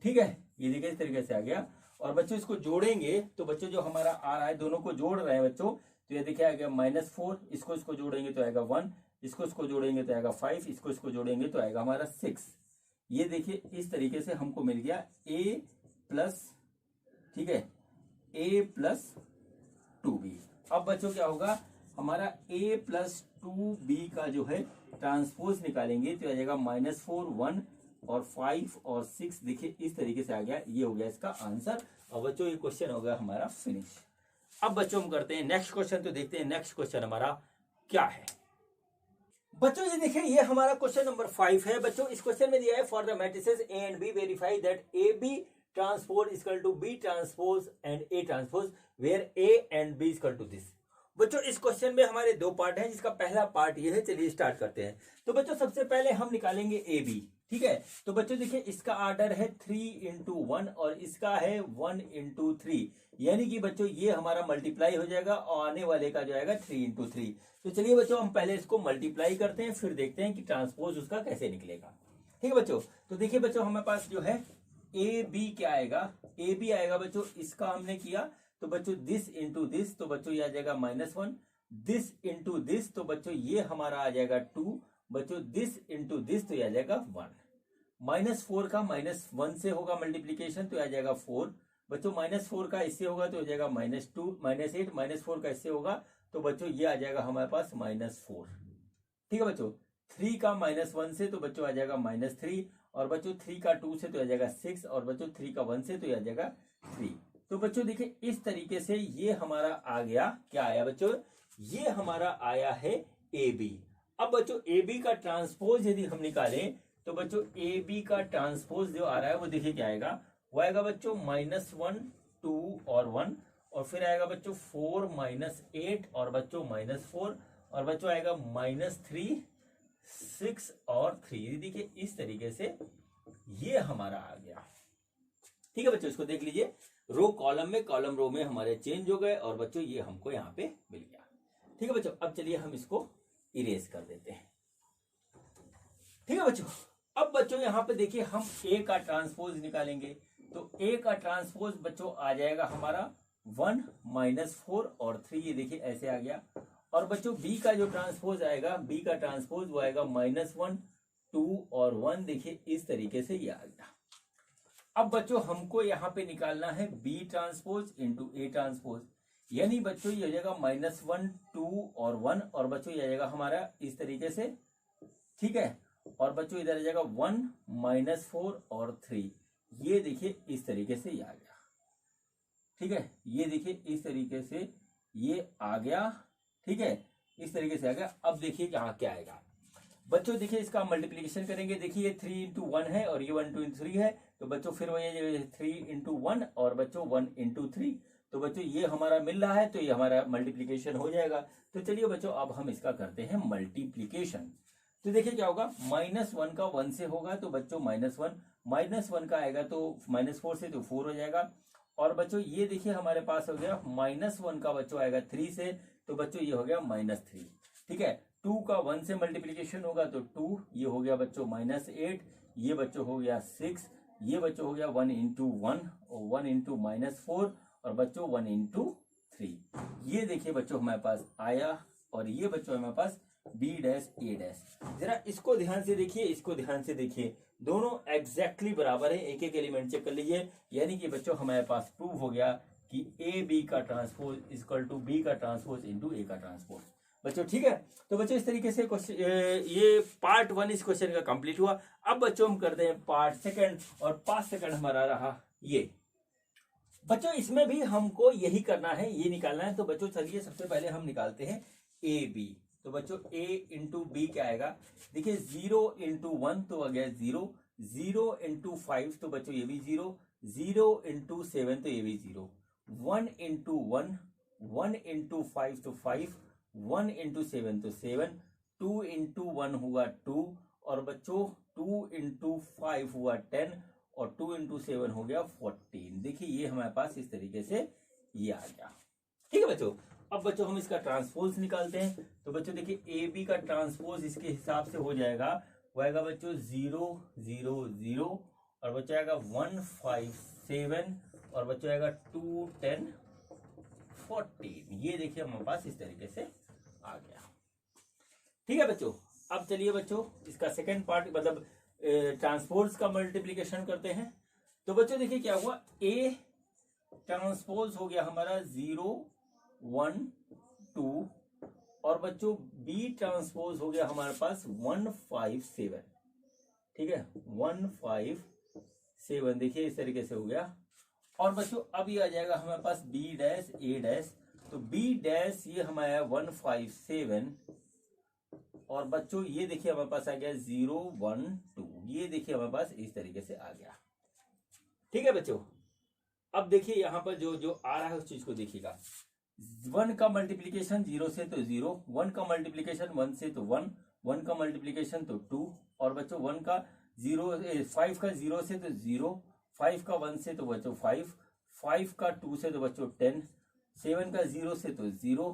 ठीक है, ये देखिए इस तरीके से आ गया। और बच्चों इसको जोड़ेंगे तो बच्चों जो हमारा आ रहा है, दोनों को जोड़ रहे हैं बच्चों, तो ये देखिए आएगा -4, इसको जोड़ेंगे तो आएगा 1, इसको जोड़ेंगे तो आएगा 5, इसको जोड़ेंगे तो आएगा हमारा 6। ये देखिए इस तरीके से हमको मिल गया a प्लस, ठीक है, a प्लस 2b। अब बच्चों क्या होगा, हमारा a प्लस 2b का जो है ट्रांसपोज निकालेंगे तो आ जाएगा -4 1 और 5 और 6, देखिए इस तरीके से आ गया। ये हो गया इसका आंसर। और बच्चों ये क्वेश्चन हो गया हमारा फिनिश। अब बच्चों हम करते हैं नेक्स्ट क्वेश्चन, तो देखते हैं नेक्स्ट क्वेश्चन हमारा क्या है। बच्चों ये देखिए ये हमारा क्वेश्चन नंबर 5 है बच्चों। इस क्वेश्चन में दिया है for the matrices A and B verify that AB transpose equal to B transpose and A transpose where A and B equal to this. बच्चों इस क्वेश्चन में हमारे दो पार्ट हैं, जिसका पहला पार्ट ये है, चलिए स्टार्ट करते हैं। तो बच्चों सबसे पहले हम निकालेंगे AB। ठीक है, तो बच्चों देखिए इसका आर्डर है 3 × 1 और इसका है 1 × 3, यानी कि बच्चों ये हमारा मल्टीप्लाई हो जाएगा और आने वाले का जो आएगा 3 × 3। तो चलिए बच्चों हम पहले इसको मल्टीप्लाई करते हैं, फिर देखते हैं कि ट्रांसपोज उसका कैसे निकलेगा। ठीक है बच्चों, तो देखिए बच्चों हमारे पास जो है AB क्या आएगा, AB आएगा बच्चों, इसका हमने किया तो बच्चों दिस इंटू दिस, तो बच्चों ये आ जाएगा -1, दिस इंटू दिस, तो बच्चों ये हमारा आ जाएगा 2, बच्चों दिस इंटू दिस तो ये आ जाएगा 1। -4 का -1 से होगा मल्टीप्लीकेशन तो आ जाएगा 4, बच्चों -4 का इससे होगा तो हो जाएगा -2 -8, -4 का इससे होगा तो बच्चों ये आ जाएगा हमारे पास -4। ठीक है बच्चों, 3 का -1 से तो बच्चों आ जाएगा -3, और बच्चों 3 का 2 से तो आ जाएगा 6, और बच्चों 3 का 1 से तो आ जाएगा 3। तो बच्चों देखिए इस तरीके से ये हमारा आ गया, क्या आया बच्चों, ये हमारा आया है AB। अब बच्चों AB का ट्रांसपोज यदि हम निकालें तो बच्चों AB का ट्रांसपोज जो आ रहा है वो देखिए क्या आएगा, वो आएगा बच्चों -1 2 और 1, और फिर आएगा बच्चों 4 -8 और बच्चों -4, और बच्चों आएगा -3 6 और 3। देखिए इस तरीके से ये हमारा आ गया। ठीक है बच्चों, इसको देख लीजिए, रो कॉलम में, कॉलम रो में हमारे चेंज हो गए और बच्चों ये हमको यहाँ पे मिल गया। ठीक है बच्चों, अब चलिए हम इसको इरेज कर देते हैं। ठीक है बच्चों, अब बच्चों यहाँ पे देखिए हम ए का ट्रांसपोज निकालेंगे, तो ए का ट्रांसपोज बच्चों आ जाएगा हमारा 1 -4 और 3, ये देखिए ऐसे आ गया। और बच्चों बी का जो ट्रांसपोज आएगा, बी का ट्रांसपोज वो आएगा -1 2 और 1, देखिए इस तरीके से ये आ गया। अब बच्चों हमको यहाँ पे निकालना है B transpose into A transpose, यानी बच्चों ये हो जाएगा -1 2 और 1, और बच्चों ये आ जाएगा हमारा इस तरीके से। ठीक है, और बच्चों इधर आ जाएगा 1 -4 और 3, ये देखिए इस तरीके से ये आ गया। ठीक है, ये देखिए इस तरीके से ये आ गया। ठीक है, इस तरीके से आ गया। अब देखिए यहाँ क्या आएगा बच्चों, देखिए इसका मल्टीप्लीकेशन करेंगे, देखिए 3 × 1 है और ये 1 2 3 है, तो बच्चों फिर वही 3 × 1 और बच्चों 1 × 3, तो बच्चों ये हमारा मिल रहा है, तो ये हमारा मल्टीप्लीकेशन हो जाएगा। तो चलिए बच्चों अब हम इसका करते हैं मल्टीप्लीकेशन। तो देखिए क्या होगा, -1 का 1 से होगा तो बच्चों -1 का आएगा तो -4 से तो 4 हो जाएगा। और बच्चों ये देखिए हमारे पास हो गया -1 का बच्चों आएगा 3 से, तो बच्चों ये हो गया -3। ठीक है, 2 का 1 से मल्टीप्लीकेशन होगा तो 2, ये हो गया बच्चों -8, ये बच्चों हो गया 6, ये बच्चों हो गया 1 × 1 और 1 × -4 और बच्चों 1 × 3, ये देखिए बच्चों हमारे पास आया। और ये बच्चों हमारे पास B डैश A डैश, जरा इसको ध्यान से देखिए, इसको ध्यान से देखिए, दोनों एग्जैक्टली बराबर है, एक एक एलिमेंट चेक कर लीजिए, यानी कि बच्चों हमारे पास प्रूव हो गया कि AB का ट्रांसपोज इक्वल टू B का ट्रांसपोज इंटू A का ट्रांसपोज। बच्चों ठीक है, तो बच्चों इस तरीके से क्वेश्चन, ये पार्ट 1 इस क्वेश्चन का कंप्लीट हुआ। अब बच्चों हम करते हैं पार्ट 2 और पार्ट 2 हमारा रहा ये। बच्चों इसमें भी हमको यही करना है, ये निकालना है। तो बच्चों चलिए सबसे पहले हम निकालते हैं AB। तो बच्चों A × B क्या आएगा, देखिए 0 × 1 तो आ गया 0, 0 × 5 तो बच्चों ये भी 0, 0 × 7 तो ये भी 0, 1 × 1, 1 × 5 तो 5, 1 × 7 तो 7, 2 × 1 हुआ 2, और बच्चों 2 × 5 हुआ 10 और 2 × 7 हो गया 14। देखिए ये हमारे पास इस तरीके से ये आ गया। ठीक है बच्चों, अब बच्चों हम इसका ट्रांसपोज निकालते हैं। तो बच्चों देखिए ए बी का ट्रांसपोज इसके हिसाब से हो जाएगा, वो आएगा बच्चों 0 0 0 और बच्चों आएगा 1 5 7 और बच्चों आएगा 2 10 14। ये देखिए हमारे पास इस तरीके से आ गया। ठीक है बच्चों, अब चलिए बच्चों इसका सेकेंड पार्ट मतलब ट्रांसपोज का मल्टीप्लीकेशन करते हैं। तो बच्चों देखिए क्या हुआ, ए ट्रांसपोज हो गया हमारा 0 1 2 और बच्चों बी ट्रांसपोज हो गया हमारे पास 1 5 7। ठीक है, 1 5 7 देखिए इस तरीके से हो गया। और बच्चों अब ये आ जाएगा हमारे पास बी डैश ए डैश, तो बी डैश ये हमारा 1 5 7 और बच्चों ये देखिए हमारे पास आ गया 0 1 2, ये देखिए हमारे पास इस तरीके से आ गया। ठीक है बच्चों, अब देखिए यहां पर जो जो आ रहा है उस चीज को देखिएगा। 1 का मल्टीप्लीकेशन 0 से तो 0, 1 का मल्टीप्लीकेशन 1 से तो 1, 1 का मल्टीप्लीकेशन तो 2 और बच्चों 1 का 5 का 0 से तो 0, 5 का 1 से तो बच्चों 5, 5 का 2 से तो बच्चों 10, 7 का 0 से तो 0,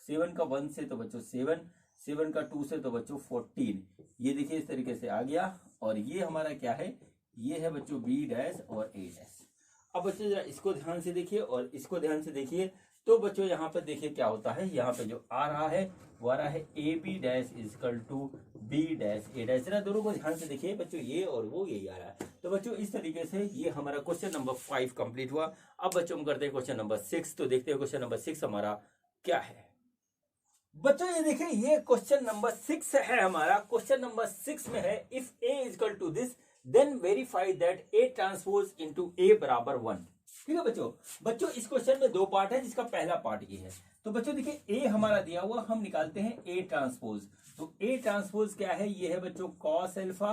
7 का 1 से तो बच्चों 7, 7 का 2 से तो बच्चों 14। ये देखिए इस तरीके से आ गया। और ये हमारा क्या है, ये है बच्चों बी डैश और ए डैश। अब बच्चों जरा इसको ध्यान से देखिए और इसको ध्यान से देखिए। तो बच्चों यहाँ पर देखिए क्या होता है, यहाँ पे जो आ रहा है वो आ रहा है A B dash is equal to B dash A dash. जरा दोनों को ध्यान से देखिए बच्चों, ये और वो यही आ रहा है। तो बच्चों इस तरीके से ये हमारा क्वेश्चन नंबर 5 कंप्लीट हुआ। अब बच्चों हम करते हैं क्वेश्चन नंबर 6। तो देखते हैं क्वेश्चन नंबर 6 हमारा क्या है। बच्चों ये देखिए ये क्वेश्चन नंबर 6 है हमारा। क्वेश्चन नंबर 6 में है if A equal to this then verify that A transpose into A बराबर 1। ठीक है बच्चों इस क्वेश्चन में 2 पार्ट है, जिसका पहला पार्ट ये है। तो बच्चों देखिए ए हमारा दिया हुआ, हम निकालते हैं ए ट्रांसपोज। तो ए ट्रांसपोज क्या है, ये है बच्चों कॉस अल्फा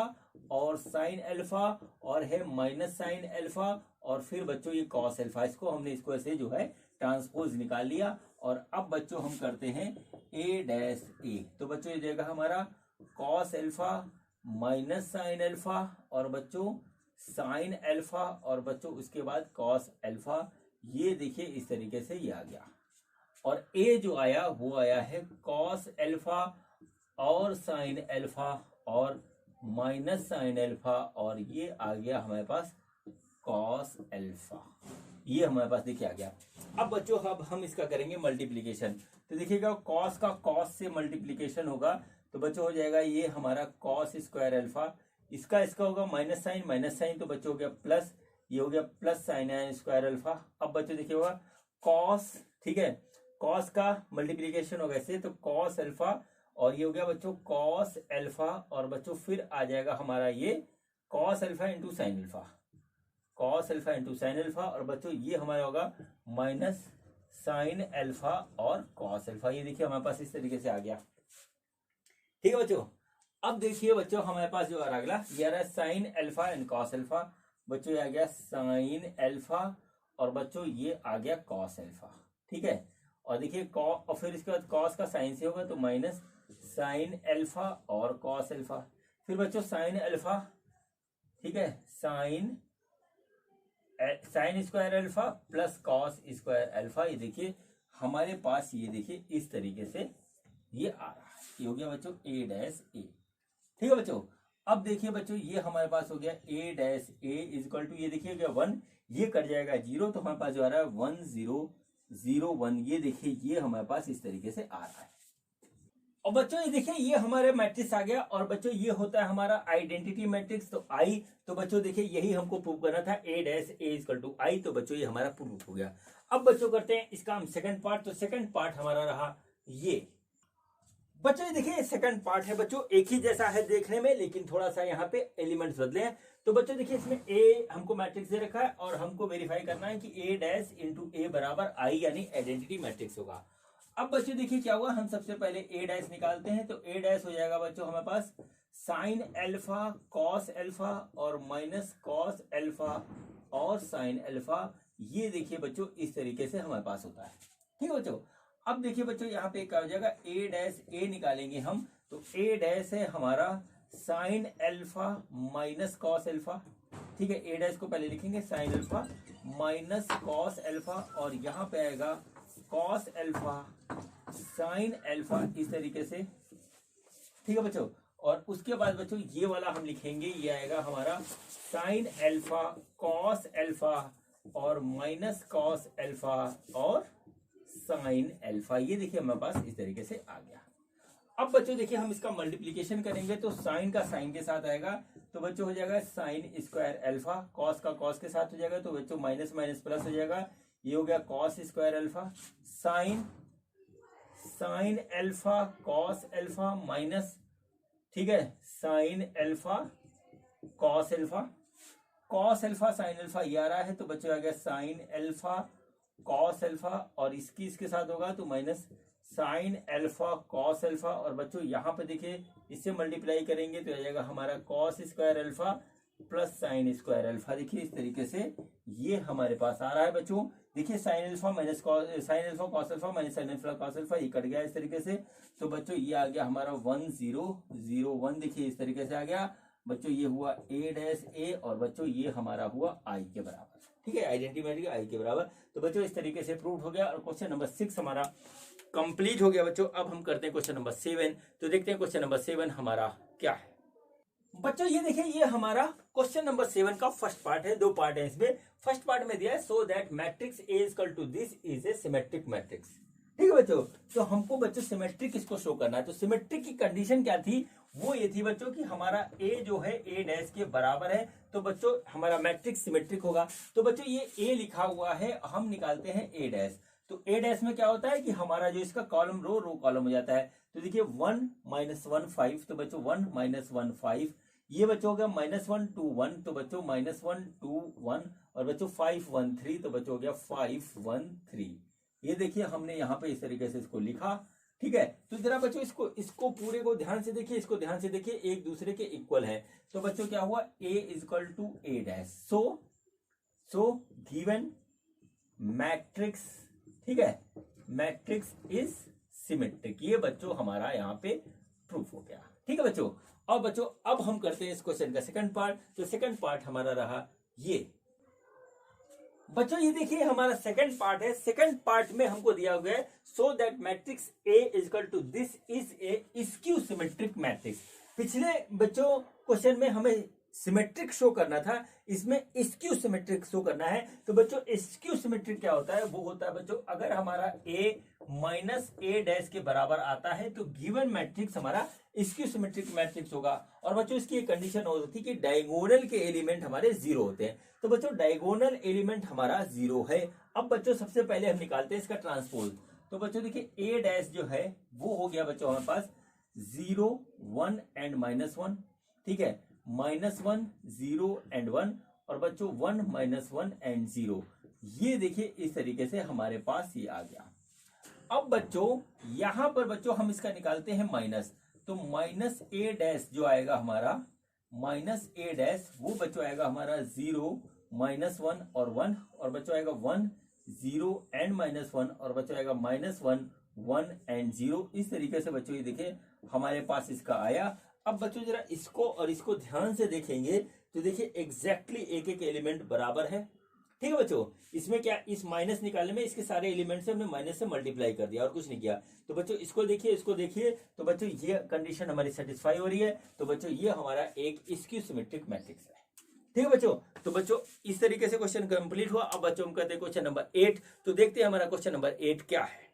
और साइन अल्फा और है माइनस साइन अल्फा और फिर बच्चों ये कॉस अल्फा। इसको हमने इसको ऐसे जो है ट्रांसपोज निकाल लिया और अब बच्चों हम करते हैं ए डैश ए, तो बच्चों ये जाएगा हमारा cos alpha minus sine alpha और बच्चों साइन अल्फा और बच्चों उसके बाद कॉस अल्फा। ये देखिए इस तरीके से ये आ गया और ए जो आया वो आया है कॉस अल्फा और साइन अल्फा और माइनस साइन अल्फा और ये आ गया हमारे पास कॉस अल्फा। ये हमारे पास देखिए आ गया। अब बच्चों अब हम इसका करेंगे मल्टीप्लीकेशन, तो देखिएगा कॉस का कॉस से मल्टीप्लीकेशन होगा तो बच्चों हो जाएगा ये हमारा कॉस स्क्वायर अल्फा, इसका होगा माइनस साइन तो बच्चों हो गया प्लस, ये हो गया प्लस साइन स्क्वायर अल्फा। अब बच्चों देखिए होगा कॉस, ठीक है, कॉस का मल्टीप्लीकेशन होगा इससे तो कॉस अल्फा और ये हो गया बच्चों कॉस अल्फा और बच्चों फिर आ जाएगा हमारा ये cos alpha into sine alpha, cos alpha into sine alpha और बच्चों ये हमारा होगा माइनस साइन अल्फा और कॉस अल्फा। ये देखिए हमारे पास इस तरीके से आ गया, ठीक है बच्चों। अब देखिए बच्चों हमारे पास जो आ रहा अगला ये आ रहा है sine alpha and cos alpha, बच्चों ये आ गया साइन अल्फा और बच्चों ये आ गया कॉस अल्फा, ठीक है। और देखिए और फिर इसके बाद कॉस का साइन से होगा तो माइनस साइन अल्फा और कॉस अल्फा, फिर बच्चों साइन अल्फा, ठीक है, sine square alpha plus cos square alpha. ये देखिए हमारे पास ये देखिए इस तरीके से ये आ रहा है, ये हो गया बच्चों ए डैश ए, ठीक है बच्चों। अब देखिए बच्चों ये हमारे पास हो गया ए डैश ए इक्वल टू ये देखिए क्या 1, ये कट जाएगा 0 तो हमारे पास जो आ रहा है 1 0 0 1, ये देखिए ये हमारे पास इस तरीके से आ रहा है। और बच्चों ये देखिए ये हमारे मैट्रिक्स आ गया और बच्चों ये होता है हमारा आइडेंटिटी मैट्रिक्स, तो आई, तो बच्चों देखिए यही हमको प्रूव करना था ए dash A equal to I, तो बच्चों ये हमारा प्रूव हो गया। अब बच्चों करते हैं इसका हम सेकंड पार्ट, तो सेकंड पार्ट हमारा रहा ये बच्चों, ये देखिए सेकंड पार्ट है बच्चों एक ही जैसा है देखने में लेकिन थोड़ा सा यहाँ पे एलिमेंट्स बदले हैं। तो बच्चों देखिए इसमें ए हमको मैट्रिक्स दे रखा है और हमको वेरीफाई करना है कि ए डैश इंटू ए बराबर आई यानी आइडेंटिटी मैट्रिक्स होगा। अब बच्चों देखिए क्या हुआ, हम सबसे पहले ए डैश निकालते हैं, तो ए डैश हो जाएगा बच्चों हमारे पास साइन अल्फा कॉस अल्फा और माइनस कॉस अल्फा और साइन अल्फा। ये देखिए बच्चों इस तरीके से हमारे पास होता है, ठीक है बच्चों। अब देखिए बच्चों यहाँ पे क्या हो जाएगा ए डैश ए निकालेंगे हम, तो ए डैश है हमारा sine alpha minus cos alpha, ठीक है। ए डैश को पहले लिखेंगे sine alpha minus cos alpha और यहाँ पे आएगा कॉस अल्फा साइन अल्फा इस तरीके से, ठीक है बच्चों। और उसके बाद बच्चों ये वाला हम लिखेंगे, ये आएगा हमारा साइन अल्फा कॉस अल्फा और माइनस कॉस अल्फा और साइन अल्फा। ये देखिए हमारे पास इस तरीके से आ गया। अब बच्चों देखिए हम इसका मल्टीप्लीकेशन करेंगे तो साइन का साइन के साथ आएगा तो बच्चों हो जाएगा साइन स्क्वायर अल्फा, कॉस का कॉस के साथ हो जाएगा तो बच्चों माइनस माइनस प्लस हो जाएगा, ये हो गया cos square alpha sign sine alpha cos alpha minus, ठीक है, sine alpha cos alpha sine alpha ये आ रहा है तो बच्चों आ गया साइन अल्फा कॉस अल्फा और इसके साथ होगा तो minus sine alpha cos alpha और बच्चों यहाँ पे देखिए इससे मल्टीप्लाई करेंगे तो आ जाएगा हमारा cos square alpha plus sine square alpha. देखिए इस तरीके से ये हमारे पास आ रहा है बच्चों। देखिए sine alpha minus sine alpha cos alpha minus sine alpha cos alpha ये कट गया इस तरीके से, तो बच्चों ये आ गया हमारा 1 0 0 1, देखिए इस तरीके से आ गया बच्चों। ये हुआ ए डैश ए और बच्चों ये हमारा हुआ आई के बराबर, ठीक है, आइडेंटिटी मैट्रिक्स आई के बराबर। तो बच्चों इस तरीके से प्रूव हो गया और क्वेश्चन नंबर 6 हमारा कंप्लीट हो गया बच्चों। अब हम करते हैं क्वेश्चन नंबर 7, तो देखते हैं क्वेश्चन नंबर 7 हमारा क्या है बच्चों। ये देखिए ये हमारा क्वेश्चन नंबर 7 का फर्स्ट पार्ट है, 2 पार्ट है इसमें। फर्स्ट पार्ट में दिया है so that matrix A equal to this is a symmetric matrix, ठीक है बच्चों। तो हमको बच्चों सिमेट्रिक इसको शो करना है, तो सिमेट्रिक की कंडीशन क्या थी, वो ये थी बच्चों कि हमारा ए जो है ए डैश के बराबर है, तो बच्चों हमारा मैट्रिक्स सिमेट्रिक होगा। तो बच्चों ये ए लिखा हुआ है, हम निकालते हैं ए डैश, तो ए डैश में क्या होता है कि हमारा जो इसका कॉलम रो कॉलम हो जाता है। तो देखिए 1 - 1 5, तो बच्चों 1 - 1 5, ये बच्चों हो गया -1 2 1, तो बच्चों -1 2 1 और बच्चों 5 1 3, तो बच्चों हो गया 5 1 3। ये देखिए हमने यहाँ पे इस तरीके से इसको लिखा, ठीक है। तो जरा बच्चों इसको पूरे को ध्यान से देखिए, इसको ध्यान से देखिए, एक दूसरे के इक्वल है। तो बच्चों क्या हुआ a equal to A dash, so given matrix, ठीक है, मैट्रिक्स इज सिमेट्रिक। ये बच्चों हमारा यहाँ पे प्रूफ हो गया। ठीक है बच्चों। अब बच्चों अब हम करते हैं इस क्वेश्चन का सेकंड पार्ट। तो सेकंड पार्ट हमारा रहा ये बच्चों, ये देखिए हमारा सेकंड पार्ट है। सेकंड पार्ट में हमको दिया हुआ है so that matrix A is equal to this is a skew symmetric matrix. पिछले बच्चों क्वेश्चन में हमें सिमेट्रिक शो करना था, इसमें स्क्यू सिमेट्रिक शो करना है। तो बच्चों स्क्यू सिमेट्रिक क्या होता है? वो होता है बच्चों अगर हमारा a माइनस ए डैश के बराबर आता है तो गिवन मैट्रिक्स हमारा स्क्यू सिमेट्रिक मैट्रिक्स होगा। और बच्चों इसकी एक कंडीशन होती है कि डायगोनल के एलिमेंट हमारे जीरो होते हैं। तो बच्चों डायगोनल एलिमेंट हमारा जीरो है। अब बच्चों सबसे पहले हम निकालते हैं इसका ट्रांसपोज। तो बच्चों देखिए ए डैश जो है वो हो गया बच्चों हमारे पास 0 1 एंड -1। ठीक है, -1 0 एंड 1 और बच्चों 1 -1 एंड 0। ये देखिए इस तरीके से हमारे पास ये आ गया। अब बच्चों यहां पर बच्चों हम इसका निकालते हैं माइनस। तो माइनस ए डैश जो आएगा हमारा माइनस ए डैश वो बच्चों आएगा हमारा 0 -1 और 1 और बच्चों आएगा 1 0 एंड -1 और बच्चों आएगा -1 1 एंड 0। इस तरीके से बच्चों ये देखिए हमारे पास इसका आया। अब बच्चों जरा इसको और इसको ध्यान से देखेंगे तो देखिए एग्जैक्टली एक एक एलिमेंट बराबर है। ठीक है बच्चों, इसमें क्या इस माइनस निकालने में इसके सारे एलिमेंट से हमने माइनस से मल्टीप्लाई कर दिया और कुछ नहीं किया। तो बच्चों इसको देखिए इसको देखिए तो बच्चों ये कंडीशन हमारी सेटिस्फाई हो रही है। तो बच्चों ये हमारा एक स्क्यू सिमेट्रिक मैट्रिक्स है। ठीक है बच्चों, तो बच्चों इस तरीके से क्वेश्चन कंप्लीट हुआ। अब बच्चों हम करते हैं क्वेश्चन नंबर 8। तो देखते हैं हमारा क्वेश्चन नंबर 8 क्या है।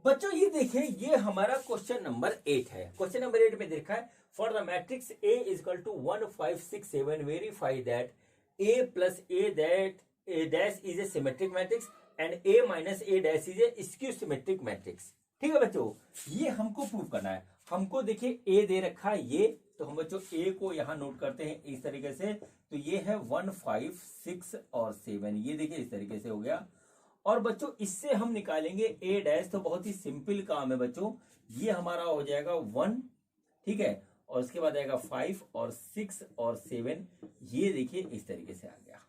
बच्चों ये देखिए ये हमारा क्वेश्चन नंबर 8 है। क्वेश्चन नंबर 8 में देखा है for the matrix A is equal to 1 5 6 7 verify that A plus A that A dash is a symmetric matrix and A minus A dash is a skew symmetric matrix। ठीक है बच्चों, ये हमको prove करना है। हमको देखिए A दे रखा है ये, तो हम बच्चों A को यहाँ नोट करते हैं इस तरीके से। तो ये है 1 5 6 और 7। ये देखिए इस तरीके से हो गया। और बच्चों इससे हम निकालेंगे A डैश। तो बहुत ही सिंपल काम है बच्चों, ये हमारा हो जाएगा 1। ठीक है, और उसके बाद आएगा 5 और 6 और 7। ये देखिए इस तरीके से आ गया।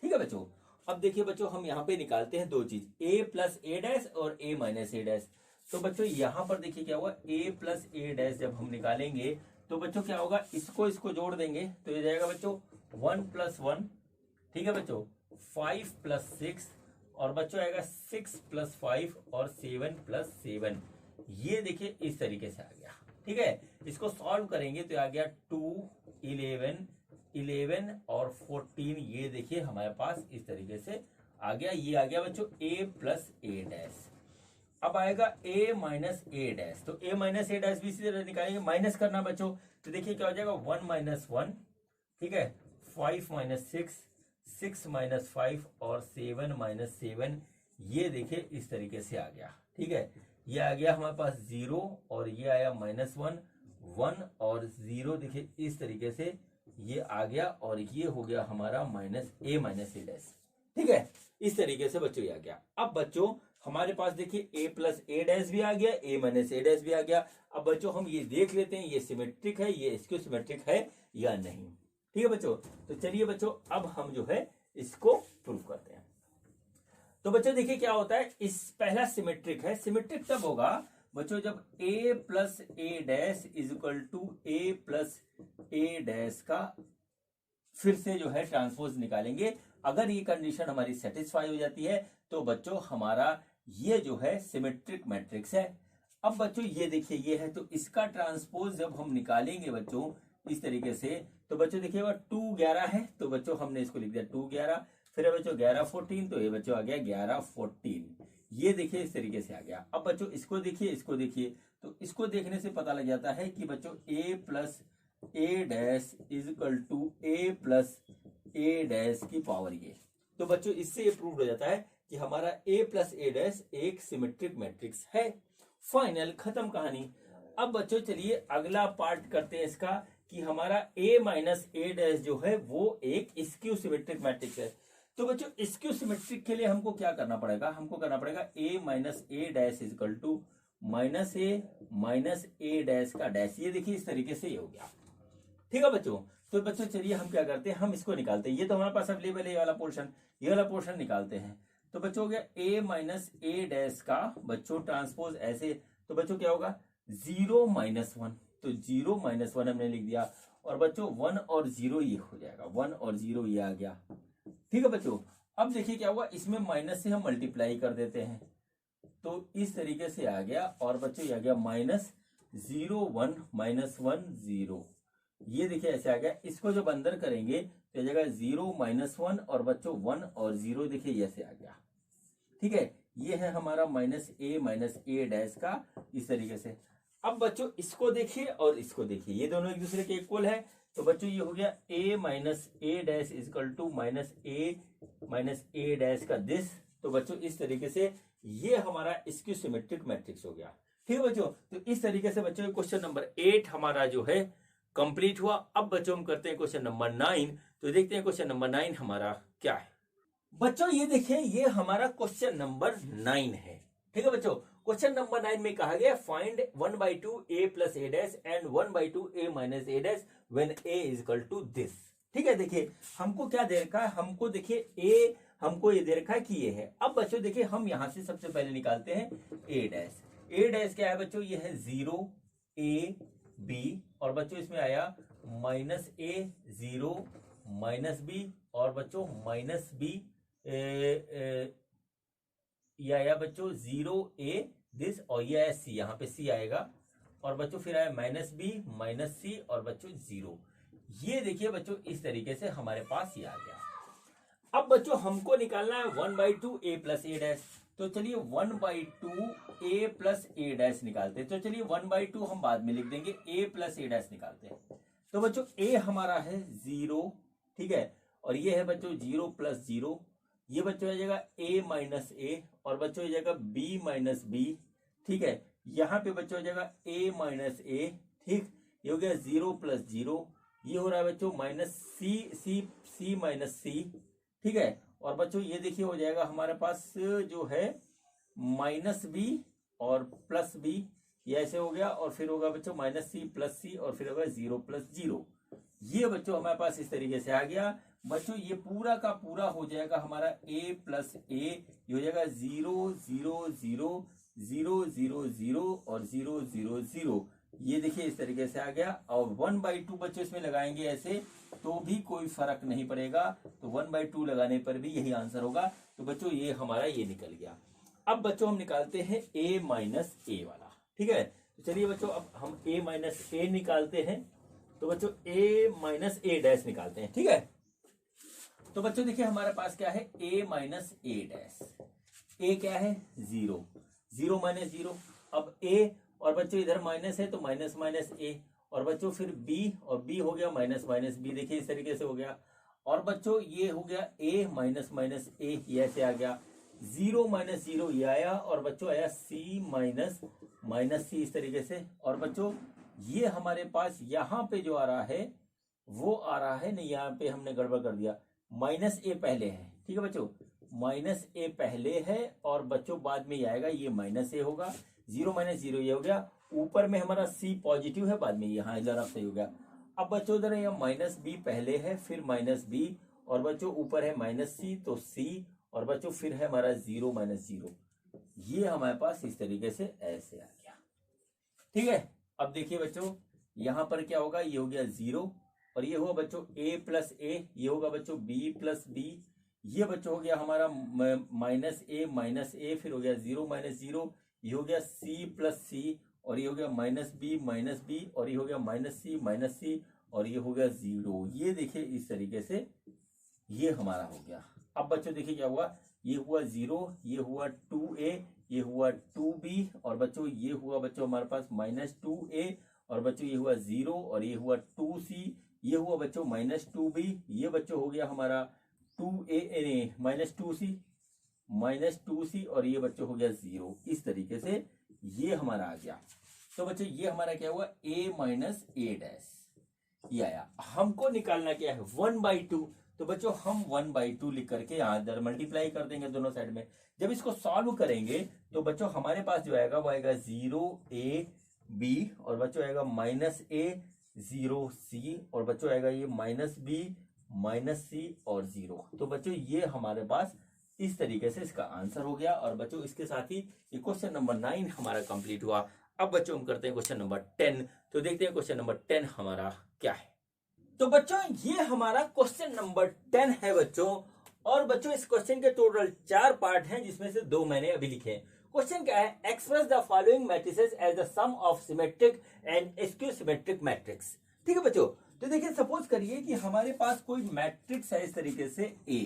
ठीक है बच्चों, अब देखिए बच्चों हम यहाँ पे निकालते हैं दो चीज A प्लस ए डैश और A माइनस ए डैश। तो बच्चों यहाँ पर देखिए क्या हुआ A प्लस ए डैश जब हम निकालेंगे तो बच्चों क्या होगा, इसको इसको जोड़ देंगे तो ये जाएगा बच्चों 1 + 1। ठीक है बच्चों, 5 + 6 और बच्चों आएगा 6 + 5 और 7 + 7। ये देखिए इस तरीके से आ गया। ठीक है, इसको सॉल्व करेंगे तो आ गया 2 11 11 और 14। ये देखिए हमारे पास इस तरीके से आ गया। ये आ गया बच्चों A प्लस ए डैश। अब आएगा A माइनस ए डैश। तो A माइनस ए डैश भी इसी तरह निकालेंगे, माइनस करना बच्चों। तो देखिए क्या हो जाएगा 1 माइनस 1। ठीक है, 5 माइनस 6 6 माइनस 5 और 7 माइनस 7। ये देखिए इस तरीके से आ गया। ठीक है, ये आ गया हमारे पास 0 और ये आया -1 1 और 0। देखिए इस तरीके से ये आ गया और ये हो गया हमारा A माइनस ए डैश। ठीक है, इस तरीके से बच्चों ये आ गया। अब बच्चों हमारे पास देखिए A प्लस ए डैश भी आ गया, A माइनस ए डैश भी आ गया। अब बच्चों हम ये देख लेते हैं ये सिमेट्रिक है, ये स्क्यू सिमेट्रिक है या नहीं। ठीक है बच्चों, तो चलिए बच्चों अब हम जो है इसको प्रूव करते हैं। तो बच्चों देखिए क्या होता है, इस पहला सिमेट्रिक है। सिमेट्रिक तब होगा बच्चों जब A plus A dash is equal to A plus A dash का फिर से जो है ट्रांसपोज निकालेंगे। अगर ये कंडीशन हमारी सेटिस्फाई हो जाती है तो बच्चों हमारा ये जो है सिमेट्रिक मैट्रिक्स है। अब बच्चों ये देखिए ये है, तो इसका ट्रांसपोज जब हम निकालेंगे बच्चों इस तरीके से तो बच्चों देखिएगा 2 11 है। तो बच्चों हमने इसको लिख दिया 2 11। फिर बच्चों 11 14। तो ये बच्चों आ गया 11 14। ये देखिए इस तरीके से आ गया। अब बच्चों इसको देखिए इसको देखिए, तो इसको देखने से पता लग जाता है कि बच्चों A plus A dash is equal to A plus A dash की पावर ये। तो बच्चों इससे ये प्रूव हो जाता है कि हमारा A प्लस ए डैश एक सिमेट्रिक मैट्रिक्स है। फाइनल, खत्म कहानी। अब बच्चों चलिए अगला पार्ट करते हैं इसका कि हमारा A माइनस ए डैश जो है वो एक स्क्यू सिमेट्रिक मैट्रिक्स है। तो बच्चों स्क्यू सिमेट्रिक के लिए हमको क्या करना पड़ेगा, हमको करना पड़ेगा A minus A dash is equal to -A minus A dash का डैश। ये देखिए इस तरीके से ये हो गया। ठीक है बच्चों, तो बच्चों चलिए हम क्या करते हैं, हम इसको निकालते हैं। ये तो हमारे पास अवेलेबल है ये वाला पोर्शन, ये वाला पोर्शन निकालते हैं। तो बच्चों हो गया a माइनस ए डैश का बच्चों ट्रांसपोज ऐसे, तो बच्चों क्या होगा 0 माइनस 1, तो 0 माइनस 1 हमने लिख दिया, और बच्चों 1 और 0 ये हो जाएगा, 1 और 0 ये आ गया। ठीक है बच्चों, अब देखिए क्या हुआ, इसमें माइनस से हम मल्टीप्लाई कर देते हैं, तो इस तरीके से आ गया, और बच्चों ये आ गया माइनस 0 1 माइनस 1 0, ये देखिए ऐसे आ गया। इसको जब अंदर करेंगे तो जगह 0 माइनस 1 और बच्चों 1 और 0 देखिए ये ऐसे आ गया। ठीक है, ये है हमारा माइनस ए डैश का इस तरीके से। अब बच्चों इसको देखिए और इसको देखिए, ये दोनों एक दूसरे के इक्वल है, तो बच्चों ये हो गया a minus A dash is equal to minus A dash का दिस। तो बच्चों इस तरीके से ये हमारा स्क्यू सिमेट्रिक मैट्रिक्स हो गया। ठीक है बच्चों, तो इस तरीके से बच्चों क्वेश्चन नंबर 8 हमारा जो है कंप्लीट हुआ। अब बच्चों हम करते हैं क्वेश्चन नंबर 9, तो देखते हैं क्वेश्चन नंबर 9 हमारा क्या है। बच्चों ये देखिए, ये हमारा क्वेश्चन नंबर 9 है। ठीक है बच्चों, क्वेश्चन नंबर 9 में कहा गया find 1/2 a plus A dash and 1/2 a minus A dash when a is equal to this. ठीक है, देखिए हमको क्या दे रखा है, हमको देखिए a हमको ये दे रखा है कि ये है। अब बच्चों देखिए हम यहां से सबसे पहले निकालते हैं a डैश। a डैश क्या है बच्चों, ये है 0 a b, और बच्चों इसमें आया माइनस a 0 माइनस b, और बच्चों माइनस b ये आया बच्चों 0 a दिस, और ये आया c, यहाँ पे c आएगा, और बच्चों फिर आया माइनस b माइनस c, और बच्चों 0। ये देखिए बच्चों इस तरीके से हमारे पास ये आ गया। अब बच्चों हमको निकालना है 1/2 a प्लस ए डैश, तो चलिए 1/2 a प्लस ए डैश निकालते हैं। तो चलिए 1/2 हम बाद में लिख देंगे, a प्लस ए डैश निकालते हैं। तो बच्चों a हमारा है 0, ठीक है, और ये है बच्चों 0 प्लस 0, ये बच्चों आ जाएगा a माइनस a, और बच्चों आ जाएगा b माइनस b। ठीक है, यहाँ पे बच्चों आ जाएगा a माइनस a। ठीक, ये हो गया 0 प्लस 0, ये हो रहा है बच्चों माइनस c माइनस c। ठीक है, और बच्चों ये देखिए हो जाएगा हमारे पास जो है माइनस b और प्लस b, ये ऐसे हो गया, और फिर होगा बच्चों माइनस c प्लस c, और फिर होगा 0 प्लस 0। ये बच्चों हमारे पास इस तरीके से आ गया। बच्चों ये पूरा का पूरा हो जाएगा हमारा a प्लस a, ये हो जाएगा 0 0 0 0 0 0 और 0 0 0। ये देखिए इस तरीके से आ गया, और 1/2 बच्चों इसमें लगाएंगे ऐसे तो भी कोई फर्क नहीं पड़ेगा, तो 1/2 लगाने पर भी यही आंसर होगा। तो बच्चों ये हमारा ये निकल गया। अब बच्चों हम निकालते हैं a माइनस ए वाला। ठीक है, तो चलिए बच्चों अब हम a माइनस ए निकालते हैं, तो बच्चों a माइनस ए डैश निकालते हैं। ठीक है, तो बच्चों देखिए हमारे पास क्या है a minus A dash, a क्या है 0 0 माइनस 0, अब a और बच्चों इधर माइनस है तो माइनस माइनस a, और बच्चों फिर b, और b हो गया माइनस माइनस b, देखिए इस तरीके से हो गया, और बच्चों ये हो गया a माइनस माइनस a, ये ऐसे आ गया, 0 माइनस 0 ये आया, और बच्चों आया c माइनस माइनस c इस तरीके से। और बच्चों ये हमारे पास यहाँ पे जो आ रहा है वो आ रहा है नहीं, यहाँ पे हमने गड़बड़ कर दिया, माइनस a पहले है। ठीक है बच्चों, माइनस a पहले है, और बच्चों बाद में ये आएगा, ये माइनस a होगा, 0 माइनस 0 ये हो गया, ऊपर में हमारा c पॉजिटिव है, बाद में यहाँ इधर अब सही हो गया। अब बच्चों इधर यहाँ माइनस b पहले है, फिर माइनस b, और बच्चों ऊपर है माइनस c तो c, और बच्चों फिर है हमारा 0 माइनस 0। ये हमारे पास इस तरीके से ऐसे आ गया। ठीक है, अब देखिए बच्चों यहाँ पर क्या होगा, ये हो गया 0, और ये होगा बच्चों a प्लस a, ये होगा बच्चों b प्लस b, ये बच्चों हो गया हमारा माइनस a, फिर हो गया 0 माइनस 0, ये हो गया c प्लस c, और ये हो गया माइनस b, और ये हो गया माइनस c, और ये हो गया 0। ये देखिए इस तरीके से ये हमारा हो गया। अब बच्चों देखिए क्या हुआ, ये हुआ 0, ये हुआ 2a, ये हुआ 2b, और बच्चों ये हुआ बच्चों हमारे पास माइनस 2a, और बच्चों ये हुआ 0, और ये हुआ 2c, ये हुआ बच्चों माइनस 2b, ये बच्चों हो गया हमारा 2a माइनस 2c, और ये बच्चों हो गया 0। इस तरीके से ये हमारा आ गया। तो बच्चों ये हमारा क्या हुआ a माइनस ए डैश, ये आया। हमको निकालना क्या है 1/2, तो बच्चों हम 1/2 लिख करके यहाँ इधर मल्टीप्लाई कर देंगे दोनों साइड में। जब इसको सॉल्व करेंगे तो बच्चों हमारे पास जो आएगा वो आएगा 0ab, और बच्चों आएगा माइनस a 0c, और बच्चों आएगा ये माइनस b माइनस c और 0। तो बच्चों ये हमारे पास इस तरीके से इसका आंसर हो गया। और बच्चों इसके साथ ही ये क्वेश्चन नंबर 9 हमारा कंप्लीट हुआ। अब बच्चों हम करते हैं क्वेश्चन नंबर 10। तो देखते हैं क्वेश्चन नंबर 10 हमारा क्या है। तो बच्चों ये हमारा क्वेश्चन नंबर 10 है बच्चों। और बच्चों इस क्वेश्चन के टोटल 4 पार्ट हैं, जिसमें से 2 मैंने अभी लिखे हैं। क्वेश्चन क्या है, express the following matrices as the sum of symmetric and skew symmetric matrix. ठीक है बच्चों, तो देखिए सपोज करिए कि हमारे पास कोई मैट्रिक्स है इस तरीके से ए।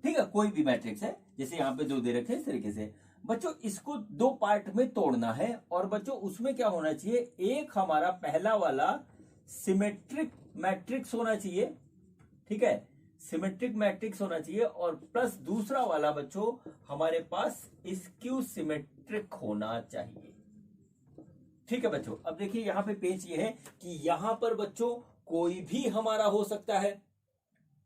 ठीक है, कोई भी मैट्रिक्स है, जैसे यहाँ पे 2 दे रखे हैं इस तरीके से। बच्चों इसको 2 पार्ट में तोड़ना है और बच्चों उसमें क्या होना चाहिए, एक हमारा पहला वाला सिमेट्रिक मैट्रिक्स होना चाहिए। ठीक है, सिमेट्रिक मैट्रिक्स होना चाहिए और प्लस दूसरा वाला बच्चों हमारे पास स्क्यू सिमेट्रिक होना चाहिए। ठीक है बच्चों, अब देखिए यहां पे पेज ये है कि यहां पर बच्चों कोई भी हमारा हो सकता है।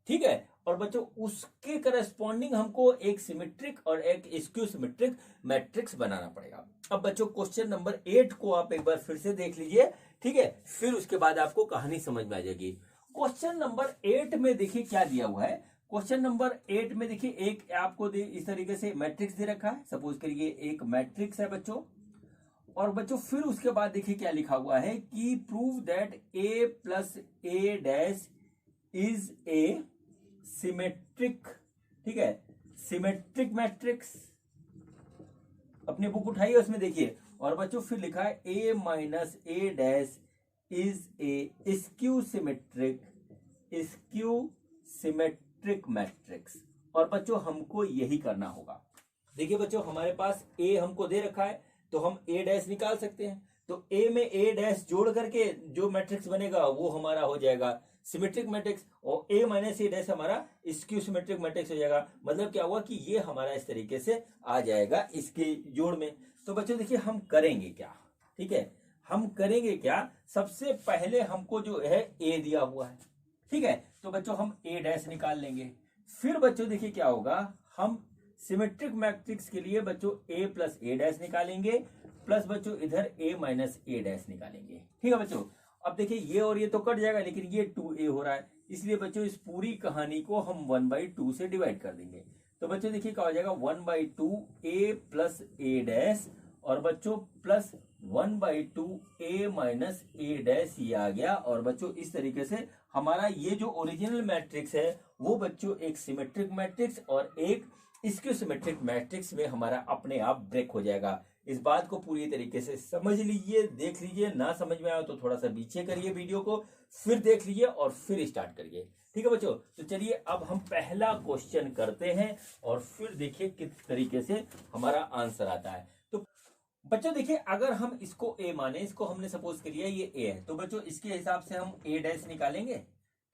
ठीक है, और बच्चों उसके करस्पॉन्डिंग हमको एक सिमेट्रिक और एक स्क्यू सिमेट्रिक मैट्रिक्स बनाना पड़ेगा। अब बच्चों क्वेश्चन नंबर 8 को आप एक बार फिर से देख लीजिए। ठीक है, फिर उसके बाद आपको कहानी समझ में आ जाएगी। क्वेश्चन नंबर 8 में देखिए क्या दिया हुआ है। क्वेश्चन नंबर 8 में देखिए एक आपको इस तरीके से मैट्रिक्स दे रखा है। सपोज करिए एक मैट्रिक्स है बच्चों, और बच्चों फिर उसके बाद देखिए क्या लिखा हुआ है कि prove that A plus A dash is a symmetric. ठीक है, सिमेट्रिक मैट्रिक्स। अपनी बुक उठाइए, उसमें देखिए। और बच्चों फिर लिखा है A minus A dash is a skew symmetric matrix. और बच्चों हमको यही करना होगा। देखिए बच्चों हमारे पास ए हमको दे रखा है, तो हम ए डैश निकाल सकते हैं। तो ए में ए डैश जोड़ करके जो मैट्रिक्स बनेगा वो हमारा हो जाएगा सिमेट्रिक मैट्रिक्स, और ए माइनस ए डैश हमारा स्क्यू सिमेट्रिक मैट्रिक्स हो जाएगा। मतलब क्या हुआ कि ये हमारा इस तरीके से आ जाएगा इसके जोड़ में। तो बच्चों देखिए हम करेंगे क्या। ठीक है, हम करेंगे क्या, सबसे पहले हमको जो है ए दिया हुआ है। ठीक है, तो बच्चों हम ए डैश निकाल लेंगे। फिर बच्चों देखिए क्या होगा, हम सिमेट्रिक मैट्रिक्स के लिए बच्चों ए प्लस ए डैश निकालेंगे, प्लस बच्चों इधर ए माइनस ए डैश निकालेंगे। ठीक है बच्चों, अब देखिए ये और ये तो कट जाएगा, लेकिन ये 2a हो रहा है, इसलिए बच्चों इस पूरी कहानी को हम 1/2 से डिवाइड कर देंगे। तो बच्चों देखिए क्या हो जाएगा, 1/2 a प्लस ए डैश, और बच्चों plus 1/2 a minus A dash, ये आ गया। और बच्चों इस तरीके से हमारा ये जो ओरिजिनल मैट्रिक्स है वो बच्चों एक सिमेट्रिक मैट्रिक्स और एक स्क्यू सिमेट्रिक मैट्रिक्स में हमारा अपने आप ब्रेक हो जाएगा। इस बात को पूरी तरीके से समझ लीजिए, देख लीजिए। ना समझ में आया तो थोड़ा सा पीछे करिए वीडियो को, फिर देख लीजिए और फिर स्टार्ट करिए। ठीक है बच्चों, तो चलिए अब हम पहला क्वेश्चन करते हैं और फिर देखिए किस तरीके से हमारा आंसर आता है। तो बच्चों देखिए अगर हम इसको ए माने, इसको हमने सपोज कर लिया ये ए है, तो बच्चों इसके हिसाब से हम ए डैश निकालेंगे।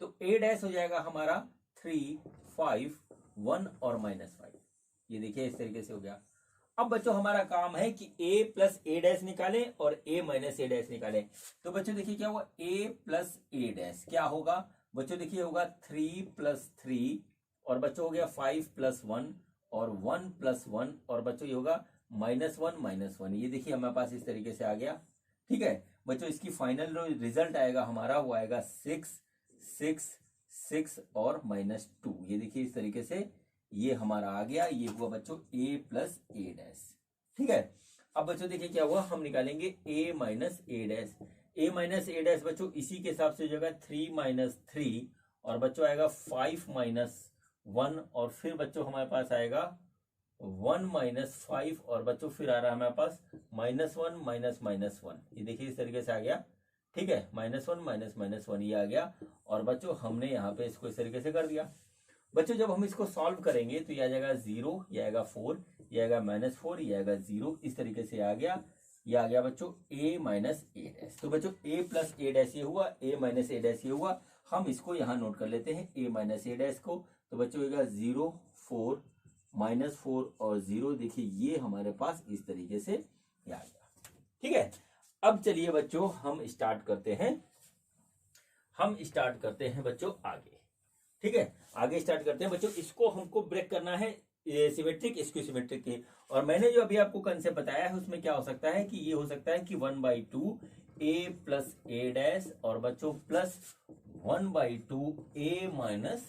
तो ए डैश हो जाएगा हमारा 3, 5, 1 और -5। ये देखिए इस तरीके से हो गया। अब बच्चों हमारा काम है कि a प्लस ए डैश निकालें और a माइनस ए डैश निकालें। तो बच्चों देखिए क्या हुआ, a प्लस ए डैश क्या होगा बच्चों, देखिए होगा 3 + 3, और बच्चों हो गया 5 + 1 और 1 + 1, और बच्चों ये होगा -1 -1। ये देखिए हमारे पास इस तरीके से आ गया। ठीक है बच्चों, इसकी फाइनल जो रिजल्ट आएगा हमारा वो आएगा 6, 6, 6 और -2। ये देखिए इस तरीके से ये हमारा आ गया। ये हुआ बच्चों a प्लस ए डैश। ठीक है, अब बच्चों देखिए क्या हुआ, हम निकालेंगे a minus A dash. a minus A dash बच्चों इसी के हिसाब से हो जाएगा 3 - 3, और बच्चों आएगा 5 - 1, और फिर बच्चों हमारे पास आएगा 1 - 5, और बच्चों फिर आ रहा है हमारे पास -1 -1। ये देखिए इस तरीके से आ गया। ठीक है, -1 -1 ये आ गया। और बच्चों हमने यहाँ पे इसको इस तरीके से कर दिया। बच्चों जब हम इसको सॉल्व करेंगे तो ये आ जाएगा 0, ये आएगा 4, ये आएगा -4, ये आएगा 0। इस तरीके से आ गया। ये आ गया बच्चों a माइनस ए डैश। तो बच्चों a प्लस ए डैश ये हुआ, a माइनस ए डैश ये हुआ। हम इसको यहाँ नोट कर लेते हैं a माइनस ए डैश को। तो बच्चों होगा 0, 4, -4 और 0। देखिए ये हमारे पास इस तरीके से आ गया। ठीक है, अब चलिए बच्चों हम स्टार्ट करते हैं बच्चों आगे। ठीक है, आगे स्टार्ट करते हैं बच्चों। इसको हमको ब्रेक करना है सिमेट्रिक स्क्यू सिमेट्रिक के। और मैंने जो अभी आपको कंसेप्ट बताया है उसमें क्या हो सकता है कि ये हो सकता है कि 1/2 a प्लस ए डैश, और बच्चों plus 1/2 a minus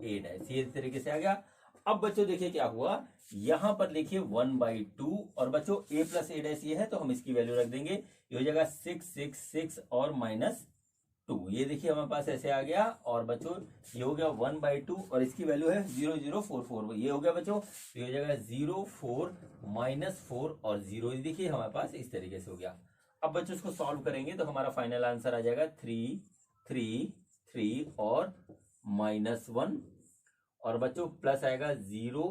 A dash. ये तरीके से आ गया। अब बच्चों देखिए क्या हुआ, यहां पर लिखिए 1/2 और बच्चों a प्लस a डैश ये है तो हम इसकी वैल्यू रख देंगे, ये हो जाएगा 6 और -2। ये देखिए हमारे पास ऐसे आ गया और बच्चों ये हो गया 1/2 और इसकी वैल्यू है 0044। ये हो गया बच्चों, ये हो जाएगा 04 -4 और 0। ये देखिए हमारे पास इस तरीके से हो गया। अब बच्चों इसको सॉल्व करेंगे तो हमारा फाइनल आंसर आ जाएगा 3 3 3 और -1 और बच्चों प्लस आएगा 0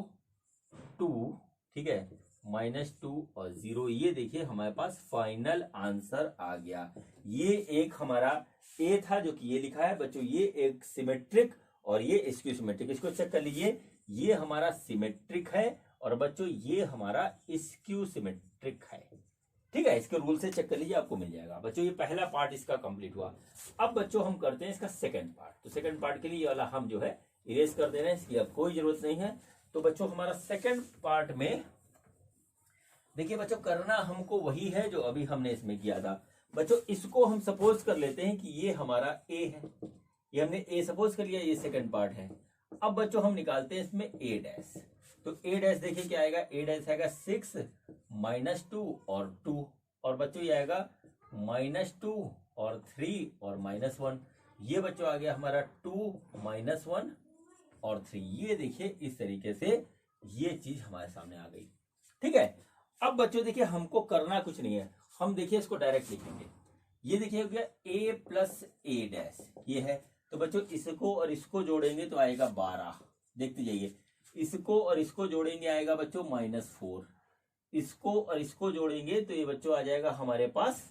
2, ठीक है, -2 और 0। ये देखिए हमारे पास फाइनल आंसर आ गया। ये एक हमारा ए था जो कि ये लिखा है बच्चों, ये एक सिमेट्रिक और ये स्क्यू सिमेट्रिक। इसको चेक कर लीजिए, ये हमारा सिमेट्रिक है और बच्चों ये हमारा स्क्यू सिमेट्रिक है। ठीक है, इसके रूल से चेक कर लीजिए, आपको मिल जाएगा। बच्चों ये पहला पार्ट इसका कंप्लीट हुआ। अब बच्चों हम करते हैं इसका सेकंड पार्ट। तो सेकंड पार्ट के लिए ये वाला हम जो है इरेज कर दे रहे हैं, इसकी अब कोई जरूरत नहीं है। तो बच्चों हमारा सेकंड पार्ट में देखिए बच्चों करना हमको वही है जो अभी हमने इसमें किया था। बच्चों इसको हम सपोज कर लेते हैं कि ये हमारा ए है, ये हमने ए सपोज कर लिया, ये सेकंड पार्ट है। अब बच्चों हम निकालते हैं इसमें ए डैश। तो ए डैश देखिए क्या आएगा, ए डैश आएगा 6 -2 और 2 और बच्चों ये आएगा -2 और 3 और -1। ये बच्चों आ गया हमारा 2 -1 और 3। ये देखिए इस तरीके से ये चीज हमारे सामने आ गई। ठीक है, अब बच्चों देखिए हमको करना कुछ नहीं है, हम देखिए इसको डायरेक्ट लिखेंगे। ये देखिए हो गया a प्लस a डैश, ये है। तो बच्चों इसको और इसको जोड़ेंगे तो आएगा 12। देखते जाइए, इसको और इसको जोड़ेंगे आएगा बच्चों -4, इसको और इसको जोड़ेंगे तो ये बच्चों आ जाएगा हमारे पास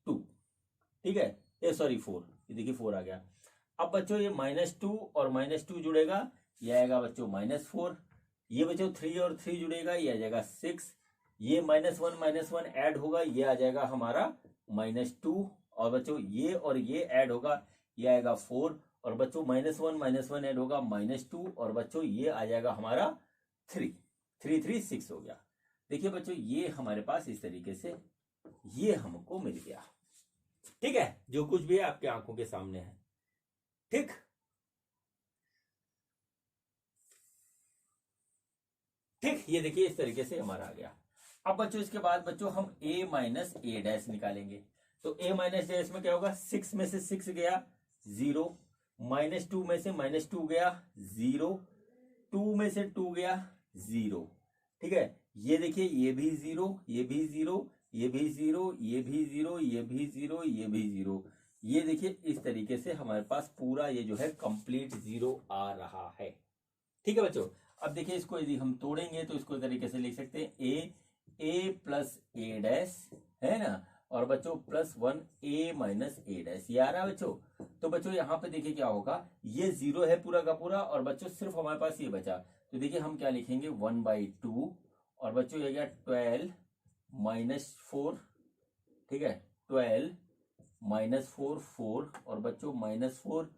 2। ठीक है, ये सॉरी 4, ये देखिए 4 आ गया। अब बच्चों ये -2 और -2 जुड़ेगा, ये आएगा बच्चों -4। ये बच्चों 3 और 3 जुड़ेगा, ये आ जाएगा 6। ये -1 ऐड होगा, ये आ जाएगा हमारा -2 और बच्चों ये और ये ऐड होगा, ये आएगा 4 और बच्चों -1 ऐड होगा -2 और बच्चों ये आ जाएगा हमारा 3 3 6 हो गया। देखिए बच्चों ये हमारे पास इस तरीके से ये हमको मिल गया। ठीक है, जो कुछ भी है आपके आंखों के सामने है। ठीक, ठीक, ये देखिए इस तरीके से हमारा आ गया। अब बच्चों इसके बाद बच्चों हम a माइनस ए डैश निकालेंगे। तो a माइनस डैश में क्या होगा, 6 में से 6 गया 0, -2 में से -2 गया 0, 2 में से 2 गया 0। ठीक है, ये देखिए ये भी 0, ये भी 0, ये भी 0, ये भी 0, ये भी 0, ये भी 0। ये देखिए इस तरीके से हमारे पास पूरा ये जो है कंप्लीट 0 आ रहा है। ठीक है बच्चों, अब देखिए इसको यदि हम तोड़ेंगे तो इसको तरीके से लिख सकते हैं a प्लस ए डैश, है ना, और बच्चों +1 a माइनस ए डैश। ये आ रहा है बच्चों। तो बच्चों यहाँ पे देखिए क्या होगा, ये 0 है पूरा का पूरा और बच्चों सिर्फ हमारे पास ये बचा। तो देखिए हम क्या लिखेंगे 1/2 और बच्चों ये गया 12 -4। ठीक है, 12 -4 4 और बच्चों -4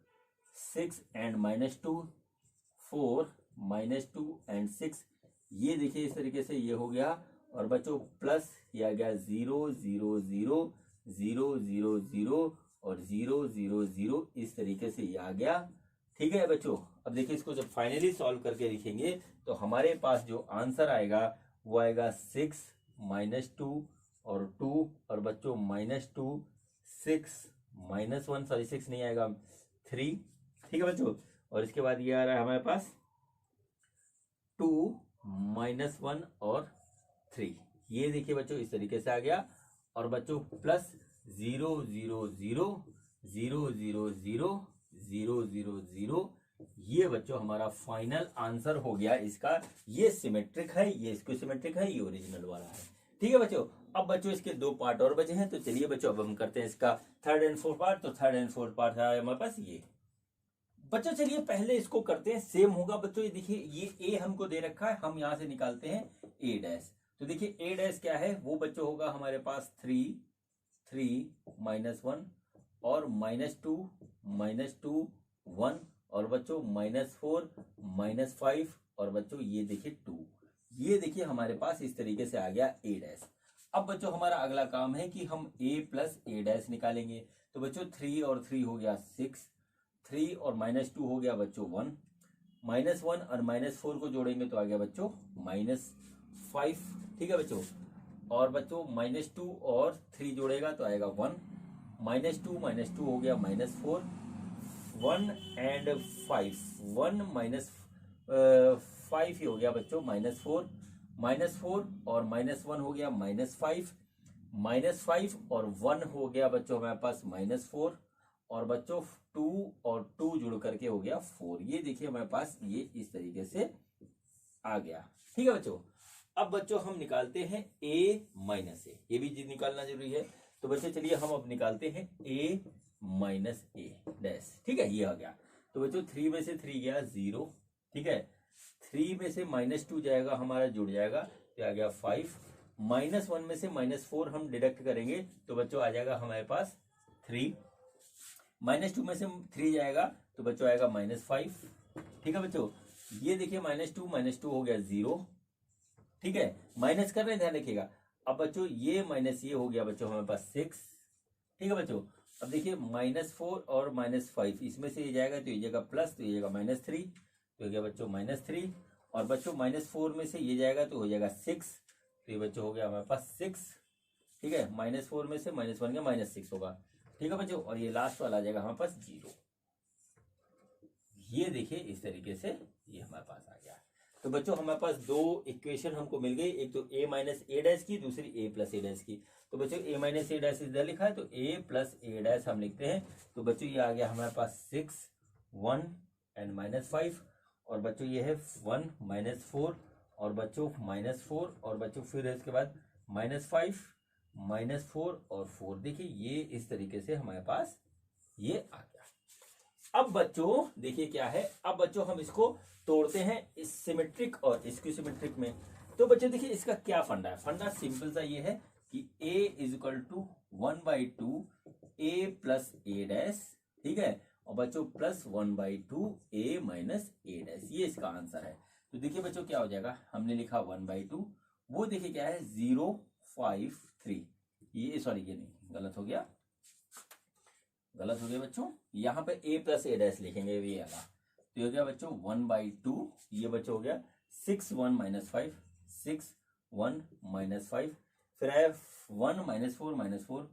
6 एंड -2 4 -2 एंड 6। ये देखिए इस तरीके से ये हो गया और बच्चों प्लस ये आ गया 0 0 0 0 0 0 और 0 0 0। इस तरीके से ये आ गया। ठीक है बच्चों, अब देखिए इसको जब फाइनली सॉल्व करके लिखेंगे तो हमारे पास जो आंसर आएगा वो आएगा 6 -2 और 2 और बच्चों -2 6 -1 सॉरी 6 नहीं आएगा 3। ठीक है बच्चों, और इसके बाद ये आ रहा है हमारे पास 2 -1 और 3। ये देखिए बच्चों इस तरीके से आ गया और बच्चों प्लस 0 0 0 0 0 0 0 0 0। ये बच्चों हमारा फाइनल आंसर हो गया इसका। ये सिमेट्रिक है, ये इसको सिमेट्रिक है, ये ओरिजिनल वाला है। ठीक है बच्चों, अब बच्चों इसके 2 पार्ट और बचे हैं। तो चलिए बच्चों अब हम करते हैं इसका 3rd एंड 4th पार्ट। तो 3rd एंड 4th पार्ट है हमारे पास ये। बच्चों चलिए पहले इसको करते हैं, सेम होगा बच्चों। ये देखिए ये a हमको दे रखा है, हम यहां से निकालते हैं a डैश। तो देखिए a डैश क्या है, वो बच्चों होगा हमारे पास 3 3 -1 और -2 -2 1 और बच्चों -4 -5 और बच्चों ये देखिए 2। ये देखिए हमारे पास इस तरीके से आ गया a डैश। अब बच्चों हमारा अगला काम है कि हम a प्लस ए डैश निकालेंगे। तो बच्चों 3 और 3 हो गया 6, 3 और -2 हो गया बच्चों 1, -1 और -4 को जोड़ेंगे तो आ गया बच्चों -5, ठीक है बच्चों। और बच्चों -2 और 3 जोड़ेगा तो आएगा 1, -2 हो गया -4, 1 एंड 5, 1 -5 ही हो गया बच्चों -4, -4 और -1 हो गया -5, -5 और 1 हो गया बच्चों हमारे पास -4, और बच्चों 2 और 2 जुड़ करके हो गया 4। ये देखिए हमारे पास ये इस तरीके से आ गया, ठीक है बच्चों। अब बच्चों हम निकालते हैं a माइनस ए, ये भी निकालना जरूरी है। तो बच्चों चलिए हम अब निकालते हैं a माइनस ए डैश, ठीक है, ये आ गया। तो बच्चों 3 में से 3 गया 0, ठीक है, 3 में से -2 जाएगा हमारा, जुड़ जाएगा तो आ गया 5, -1 में से -4 हम डिडक्ट करेंगे तो बच्चों आ जाएगा हमारे पास 3, -2 में से 3 जाएगा तो बच्चों आएगा -5, ठीक है बच्चों। ये देखिए -2 हो गया 0, ठीक है, माइनस कर रहे हैं, ध्यान रखिएगा। अब बच्चों ये माइनस ये हो गया बच्चों हमारे पास 6, ठीक है बच्चों। अब देखिए -4 और -5 इसमें से ये जाएगा तो ये जाएगा प्लस, तो ये जाएगा -3, तो हो गया बच्चों -3, और बच्चों -4 में से ये जाएगा तो हो जाएगा 6, तो ये बच्चों हो गया हमारे पास 6, ठीक है, -4 में से -1 गया -6 होगा, ठीक है बच्चों। और ये लास्ट वाला आ जाएगा हमारे पास 0। ये देखिए इस तरीके से ये हमारे पास आ गया। तो बच्चों हमारे पास दो इक्वेशन हमको मिल गई, एक तो a माइनस ए डैश की, दूसरी a प्लस ए डैश की। तो बच्चों a माइनस ए डैश इधर लिखा है तो a प्लस ए डैश हम लिखते हैं। तो बच्चों ये आ गया हमारे पास 6, 1 एंड -5, और बच्चों ये है 1 -4, और बच्चों -4, और बच्चों फिर इसके बाद -5, -4 और 4। देखिए ये इस तरीके से हमारे पास ये आ गया। अब बच्चों देखिए क्या है, अब बच्चों हम इसको तोड़ते हैं इस सिमेट्रिक और इसकी सिमेट्रिक में। तो बच्चों देखिए इसका क्या फंडा है, फंडा सिंपल सा ये है कि a is equal to 1/2 a plus A dash, ठीक है, और बच्चों plus 1/2 a minus A dash, ये इसका आंसर है। तो देखिए बच्चों क्या हो जाएगा, हमने लिखा 1/2, वो देखिए क्या है 0, 5, 3, ये सॉरी ये नहीं, गलत हो गया बच्चों, यहाँ पे a प्लस ए डैश लिखेंगे ये वाला। तो ये हो गया बच्चों 1/2, ये बच्चों हो गया 6, 1 -5, 6, 1 -5, फिर आया 1 -4 -4,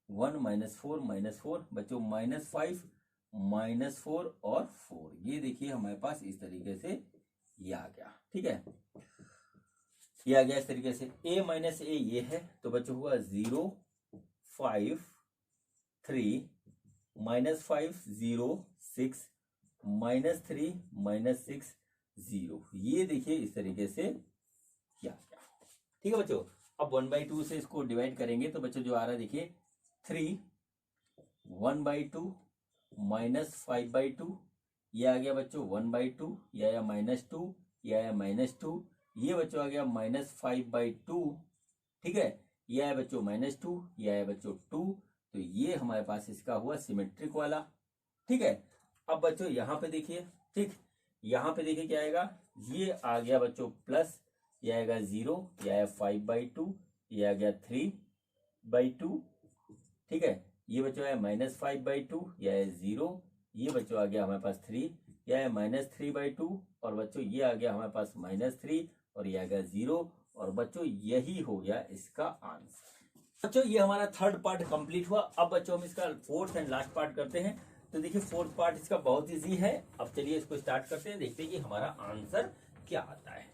1 -4 -4, बच्चों -5 -4 और 4। ये देखिए हमारे पास इस तरीके से ये आ गया, ठीक है, ये आ गया इस तरीके से। a माइनस ए ये है, तो बच्चों हुआ 0, 5, 3, -5, 0, 6, -3, -6, 0। ये देखिए इस तरीके से क्या क्या, ठीक है बच्चों। अब 1/2 से इसको डिवाइड करेंगे तो बच्चों जो आ रहा है देखिए 3, 1/2 -5/2, ये आ गया बच्चों 1/2, ये आया -2, ये आया -2, ये बच्चों आ गया -5/2, ठीक है, ये आया बच्चों -2, ये आया बच्चों 2। तो ये हमारे पास इसका हुआ सिमेट्रिक वाला, ठीक है। अब बच्चों यहाँ पे देखिए, ठीक, यहाँ पे देखिए क्या आएगा, ये आ गया बच्चों प्लस, ये आएगा 0, ये आया 5/2, ये आ गया 3/2, ठीक है, ये बच्चों आया -5/2, ये आया 0, ये बच्चों आ गया हमारे पास 3, ये आया -3/2, और बच्चों ये आ गया हमारे पास -3, और ये आ गया 0, और बच्चों यही हो गया इसका आंसर। बच्चों ये हमारा थर्ड पार्ट कंप्लीट हुआ। अब बच्चों हम इसका फोर्थ एंड लास्ट पार्ट करते हैं। तो देखिए फोर्थ पार्ट इसका बहुत इजी है। अब चलिए इसको स्टार्ट करते हैं, देखते हैं कि हमारा आंसर क्या आता है,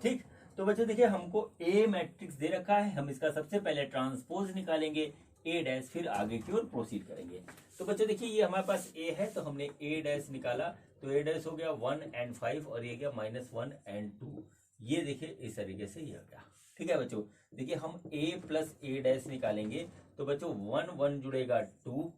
ठीक। तो बच्चों देखिए हमको ए मैट्रिक्स दे रखा है, हम इसका सबसे पहले ट्रांसपोज निकालेंगे ए डैश, फिर आगे की ओर प्रोसीड करेंगे। तो बच्चों देखिए ये हमारे पास ए है, तो हमने ए डैश निकाला, तो ए डैश हो गया 1 and 5, और ये गया -1 and 2। ये देखिए इस तरीके से ये हो गया, ठीक है बच्चों। देखिए हम a प्लस ए डैश निकालेंगे, तो बच्चों 1 1 जुड़ेगा 2,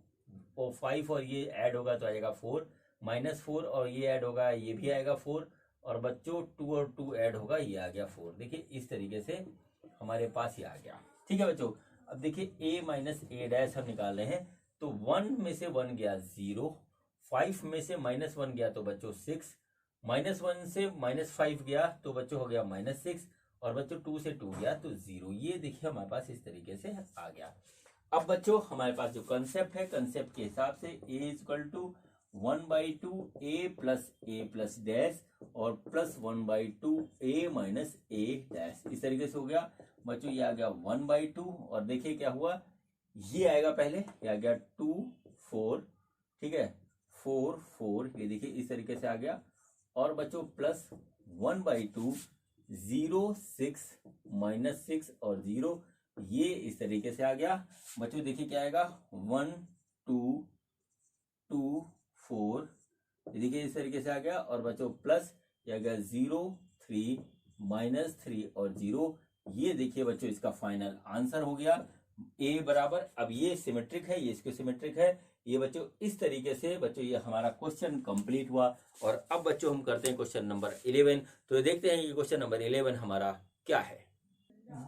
और 5 और ये ऐड होगा तो आएगा 4, -4 और ये ऐड होगा ये भी आएगा 4, और बच्चों 2 और 2 ऐड होगा ये आ गया 4। देखिए इस तरीके से हमारे पास ये आ गया, ठीक है बच्चों। अब देखिए a माइनस ए डैश हम निकाल रहे हैं, तो 1 में से 1 गया 0, 5 में से -1 गया तो बच्चों 6, -1 से -5 गया तो बच्चों हो गया -6, और बच्चों 2 से 2 गया तो 0। ये देखिए हमारे पास इस तरीके से आ गया। अब बच्चों हमारे पास जो कंसेप्ट है, कंसेप्ट के हिसाब से a equal to 1/2 a plus dash और plus 1/2 a minus a dash, इस तरीके से हो गया बच्चों। ये आ गया 1/2 और देखिए क्या हुआ, ये आएगा पहले, ये आ गया 2 4, ठीक है 4 4, ये देखिए इस तरीके से आ गया। और बच्चों प्लस 1/2 0 6 माइनस 6 और 0, ये इस तरीके से आ गया बच्चों। देखिए क्या आएगा 1 2 2 4, देखिए इस तरीके से आ गया। और बच्चों प्लस ये आ गया 0 3 माइनस 3 और 0, ये देखिए बच्चों इसका फाइनल आंसर हो गया a बराबर। अब ये सिमेट्रिक है, ये इसके सिमेट्रिक है। ये बच्चों इस तरीके से बच्चों ये हमारा क्वेश्चन कंप्लीट हुआ। और अब बच्चों हम करते हैं क्वेश्चन नंबर 11। तो देखते हैं कि क्वेश्चन नंबर 11 हमारा क्या है।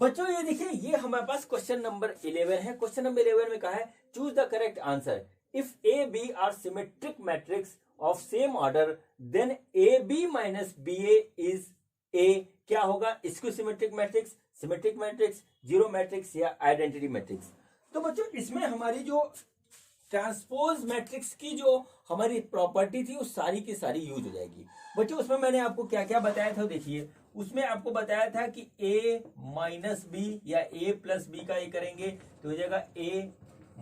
बच्चों ये देखिए ये हमारे पास क्वेश्चन नंबर 11 है। क्वेश्चन नंबर 11 में कहा है choose the correct answer if A B are symmetric matrix of same order then A B minus B A is a. क्या होगा, इसको symmetric matrix, symmetric matrix, zero matrix या identity matrix. तो बच्चों इसमें हमारी जो ट्रांसपोज मैट्रिक्स की जो हमारी प्रॉपर्टी थी वो सारी की सारी यूज हो जाएगी। बच्चों उसमें मैंने आपको क्या क्या बताया था, देखिए उसमें आपको बताया था कि a माइनस बी या a प्लस बी का ये करेंगे तो हो जाएगा a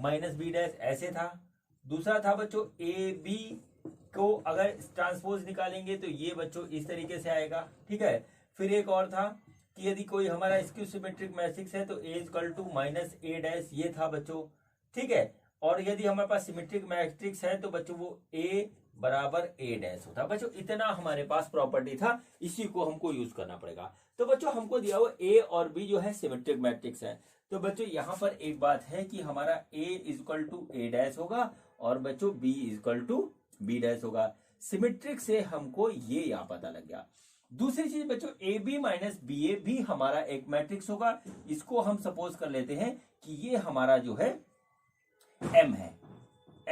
माइनस बी डैश, ऐसे था। दूसरा था बच्चों ए बी को अगर ट्रांसपोज निकालेंगे तो ये बच्चों इस तरीके से आएगा, ठीक है। फिर एक और था कि यदि कोई हमारा स्क्यू सिमेट्रिक मैट्रिक्स है तो a equal to minus A dash, ये था बच्चों, ठीक है। और यदि हमारे पास सिमेट्रिक मैट्रिक्स है तो बच्चों वो a बराबर a डैश होता है। बच्चों इतना हमारे पास प्रॉपर्टी था, इसी को हमको यूज करना पड़ेगा। तो बच्चों हमको दिया हुआ a और b जो है सिमेट्रिक मैट्रिक्स है। तो बच्चों यहाँ पर एक बात है कि हमारा a equal to a dash होगा और बच्चों b equal to b dash होगा। सिमेट्रिक से हमको ये यहाँ पता लग गया। दूसरी चीज बच्चों ए बी माइनस बी ए भी हमारा एक मैट्रिक्स होगा। इसको हम सपोज कर लेते हैं कि ये हमारा जो है m है,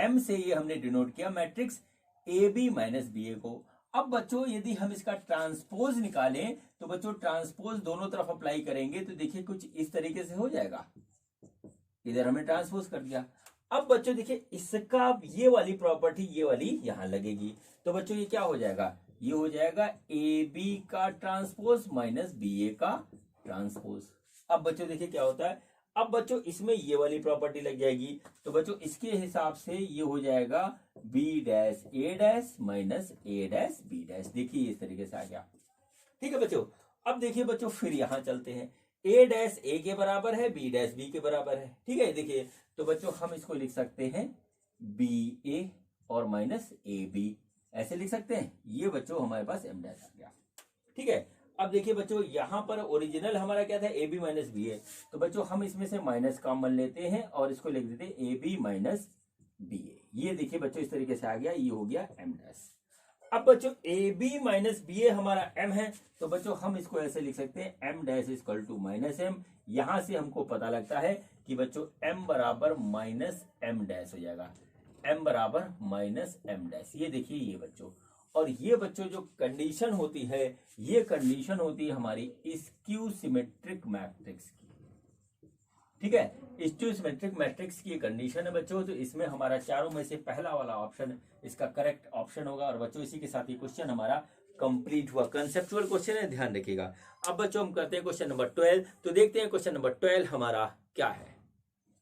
m से ये हमने डिनोट किया matrix A B minus B A को। अब बच्चों यदि हम इसका ट्रांसपोज निकालें तो बच्चों ट्रांसपोज दोनों तरफ अप्लाई करेंगे तो देखिए कुछ इस तरीके से हो जाएगा, इधर हमने ट्रांसपोज कर दिया। अब बच्चों देखिए इसका ये वाली प्रॉपर्टी ये वाली यहां लगेगी, तो बच्चों ये क्या हो जाएगा, ये हो जाएगा ए बी का ट्रांसपोज माइनस बी ए का ट्रांसपोज। अब बच्चों देखिए क्या होता है, अब बच्चों इसमें ये वाली प्रॉपर्टी लग जाएगी तो बच्चों इसके हिसाब से ये हो जाएगा B dash A dash minus A dash B dash. देखिए इस तरीके से आ गया, ठीक है बच्चों। अब देखिए बच्चों फिर यहां चलते हैं, ए डैश ए के बराबर है, बी डैश बी के बराबर है, ठीक है। देखिए तो बच्चों हम इसको लिख सकते हैं बी ए और माइनस ए बी, ऐसे लिख सकते हैं। ये बच्चों हमारे पास एम डैश आ गया, ठीक है। अब देखिए बच्चों यहाँ पर ओरिजिनल हमारा क्या था, ए बी माइनस बी ए, तो बच्चों हम इसमें से माइनस कॉमन लेते हैं और इसको लिख देते हैं ए बी माइनस बी ए। ये देखिए बच्चों इस तरीके से आ गया, ये हो गया एम डैश। अब बच्चों A B minus B A हमारा एम है, तो बच्चों हम इसको ऐसे लिख सकते हैं M dash equal to minus M. यहां से हमको पता लगता है कि बच्चों एम बराबर माइनस एम डैश हो जाएगा, एम बराबर माइनस एम डैश। ये देखिए ये बच्चों, और ये बच्चों जो कंडीशन होती है ये कंडीशन होती है हमारी स्क्यू सिमेट्रिक मैट्रिक्स की, ठीक है। स्क्यू सिमेट्रिक मैट्रिक्स की कंडीशन है बच्चों। तो इसमें हमारा चारों में से पहला वाला ऑप्शन इसका करेक्ट ऑप्शन होगा। और बच्चों इसी के साथ ये क्वेश्चन हमारा कंप्लीट हुआ। कंसेप्चुअल क्वेश्चन है, ध्यान रखिएगा। अब बच्चों हम करते हैं क्वेश्चन नंबर 12। तो देखते हैं क्वेश्चन नंबर 12 हमारा क्या है।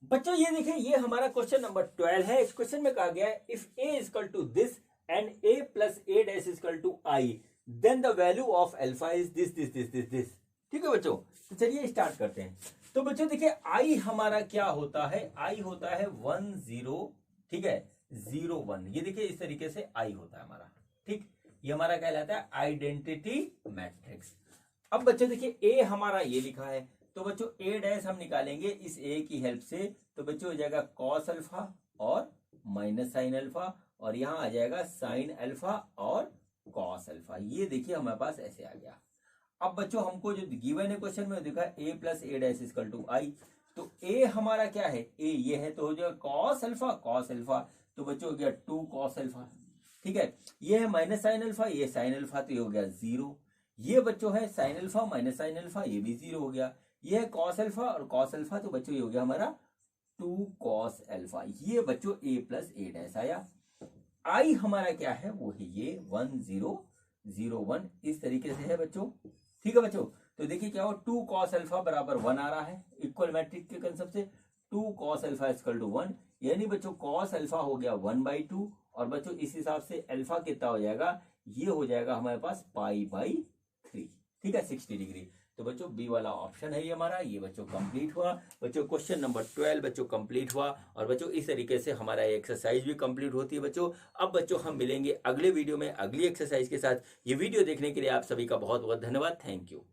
बच्चों ये देखिए ये हमारा क्वेश्चन नंबर 12 है। इस क्वेश्चन में कहा गया है if A equal to this and a plus a dash is equal to I, then the value of alpha is this. ठीक है बच्चों, तो चलिए स्टार्ट करते हैं। तो बच्चों देखिए I हमारा क्या होता है, I होता है 1 0, ठीक है 0 1। ये देखिए इस तरीके से I होता है हमारा, ठीक। ये हमारा कहलाता है आइडेंटिटी मैट्रिक्स। अब बच्चों देखिए A हमारा ये लिखा है, तो बच्चों A डैश हम निकालेंगे इस A की हेल्प से, तो बच्चों हो जाएगा कॉस अल्फा और माइनस साइन अल्फा, और यहां आ जाएगा साइन अल्फा और कॉस अल्फा। ये देखिए हमारे पास ऐसे आ गया। अब बच्चों हमको जो गिवन है क्वेश्चन में देखा A plus A dash equal to I, तो ए हमारा क्या है, ए ये है, तो हो जाएगा कॉस अल्फा, तो बच्चों हो गया 2 कॉस अल्फा, ठीक है। ये है माइनस साइन अल्फा, ये साइन अल्फा, तो ये हो गया 0। ये बच्चों है sine alpha minus sine alpha, ये भी 0 हो गया। ये है कॉस अल्फा और कॉस अल्फा, तो बच्चों ये हो गया हमारा 2 कॉस अल्फा। ये बच्चों ए प्लस ए डैश आया। आई हमारा क्या है, वो है ये 1001 इस तरीके से है बच्चों। ठीक है बच्चों, तो देखिए क्या हो, 2 cos अल्फा बराबर 1 आ रहा है, इक्वल मैट्रिक्स के कंसेप्ट से 2 cos अल्फा इक्वल टू 1, यानी बच्चों cos अल्फा हो गया 1/2, और बच्चों इस हिसाब से अल्फा कितना हो जाएगा, ये हो जाएगा हमारे पास π/3। ठीक है, 60 डिग्री। तो बच्चों बी वाला ऑप्शन है ये हमारा, ये बच्चों कंप्लीट हुआ। बच्चों क्वेश्चन नंबर 12 बच्चों कंप्लीट हुआ, और बच्चों इस तरीके से हमारा एक्सरसाइज भी कंप्लीट होती है बच्चों। अब बच्चों हम मिलेंगे अगले वीडियो में अगली एक्सरसाइज के साथ। ये वीडियो देखने के लिए आप सभी का बहुत बहुत धन्यवाद। Thank you.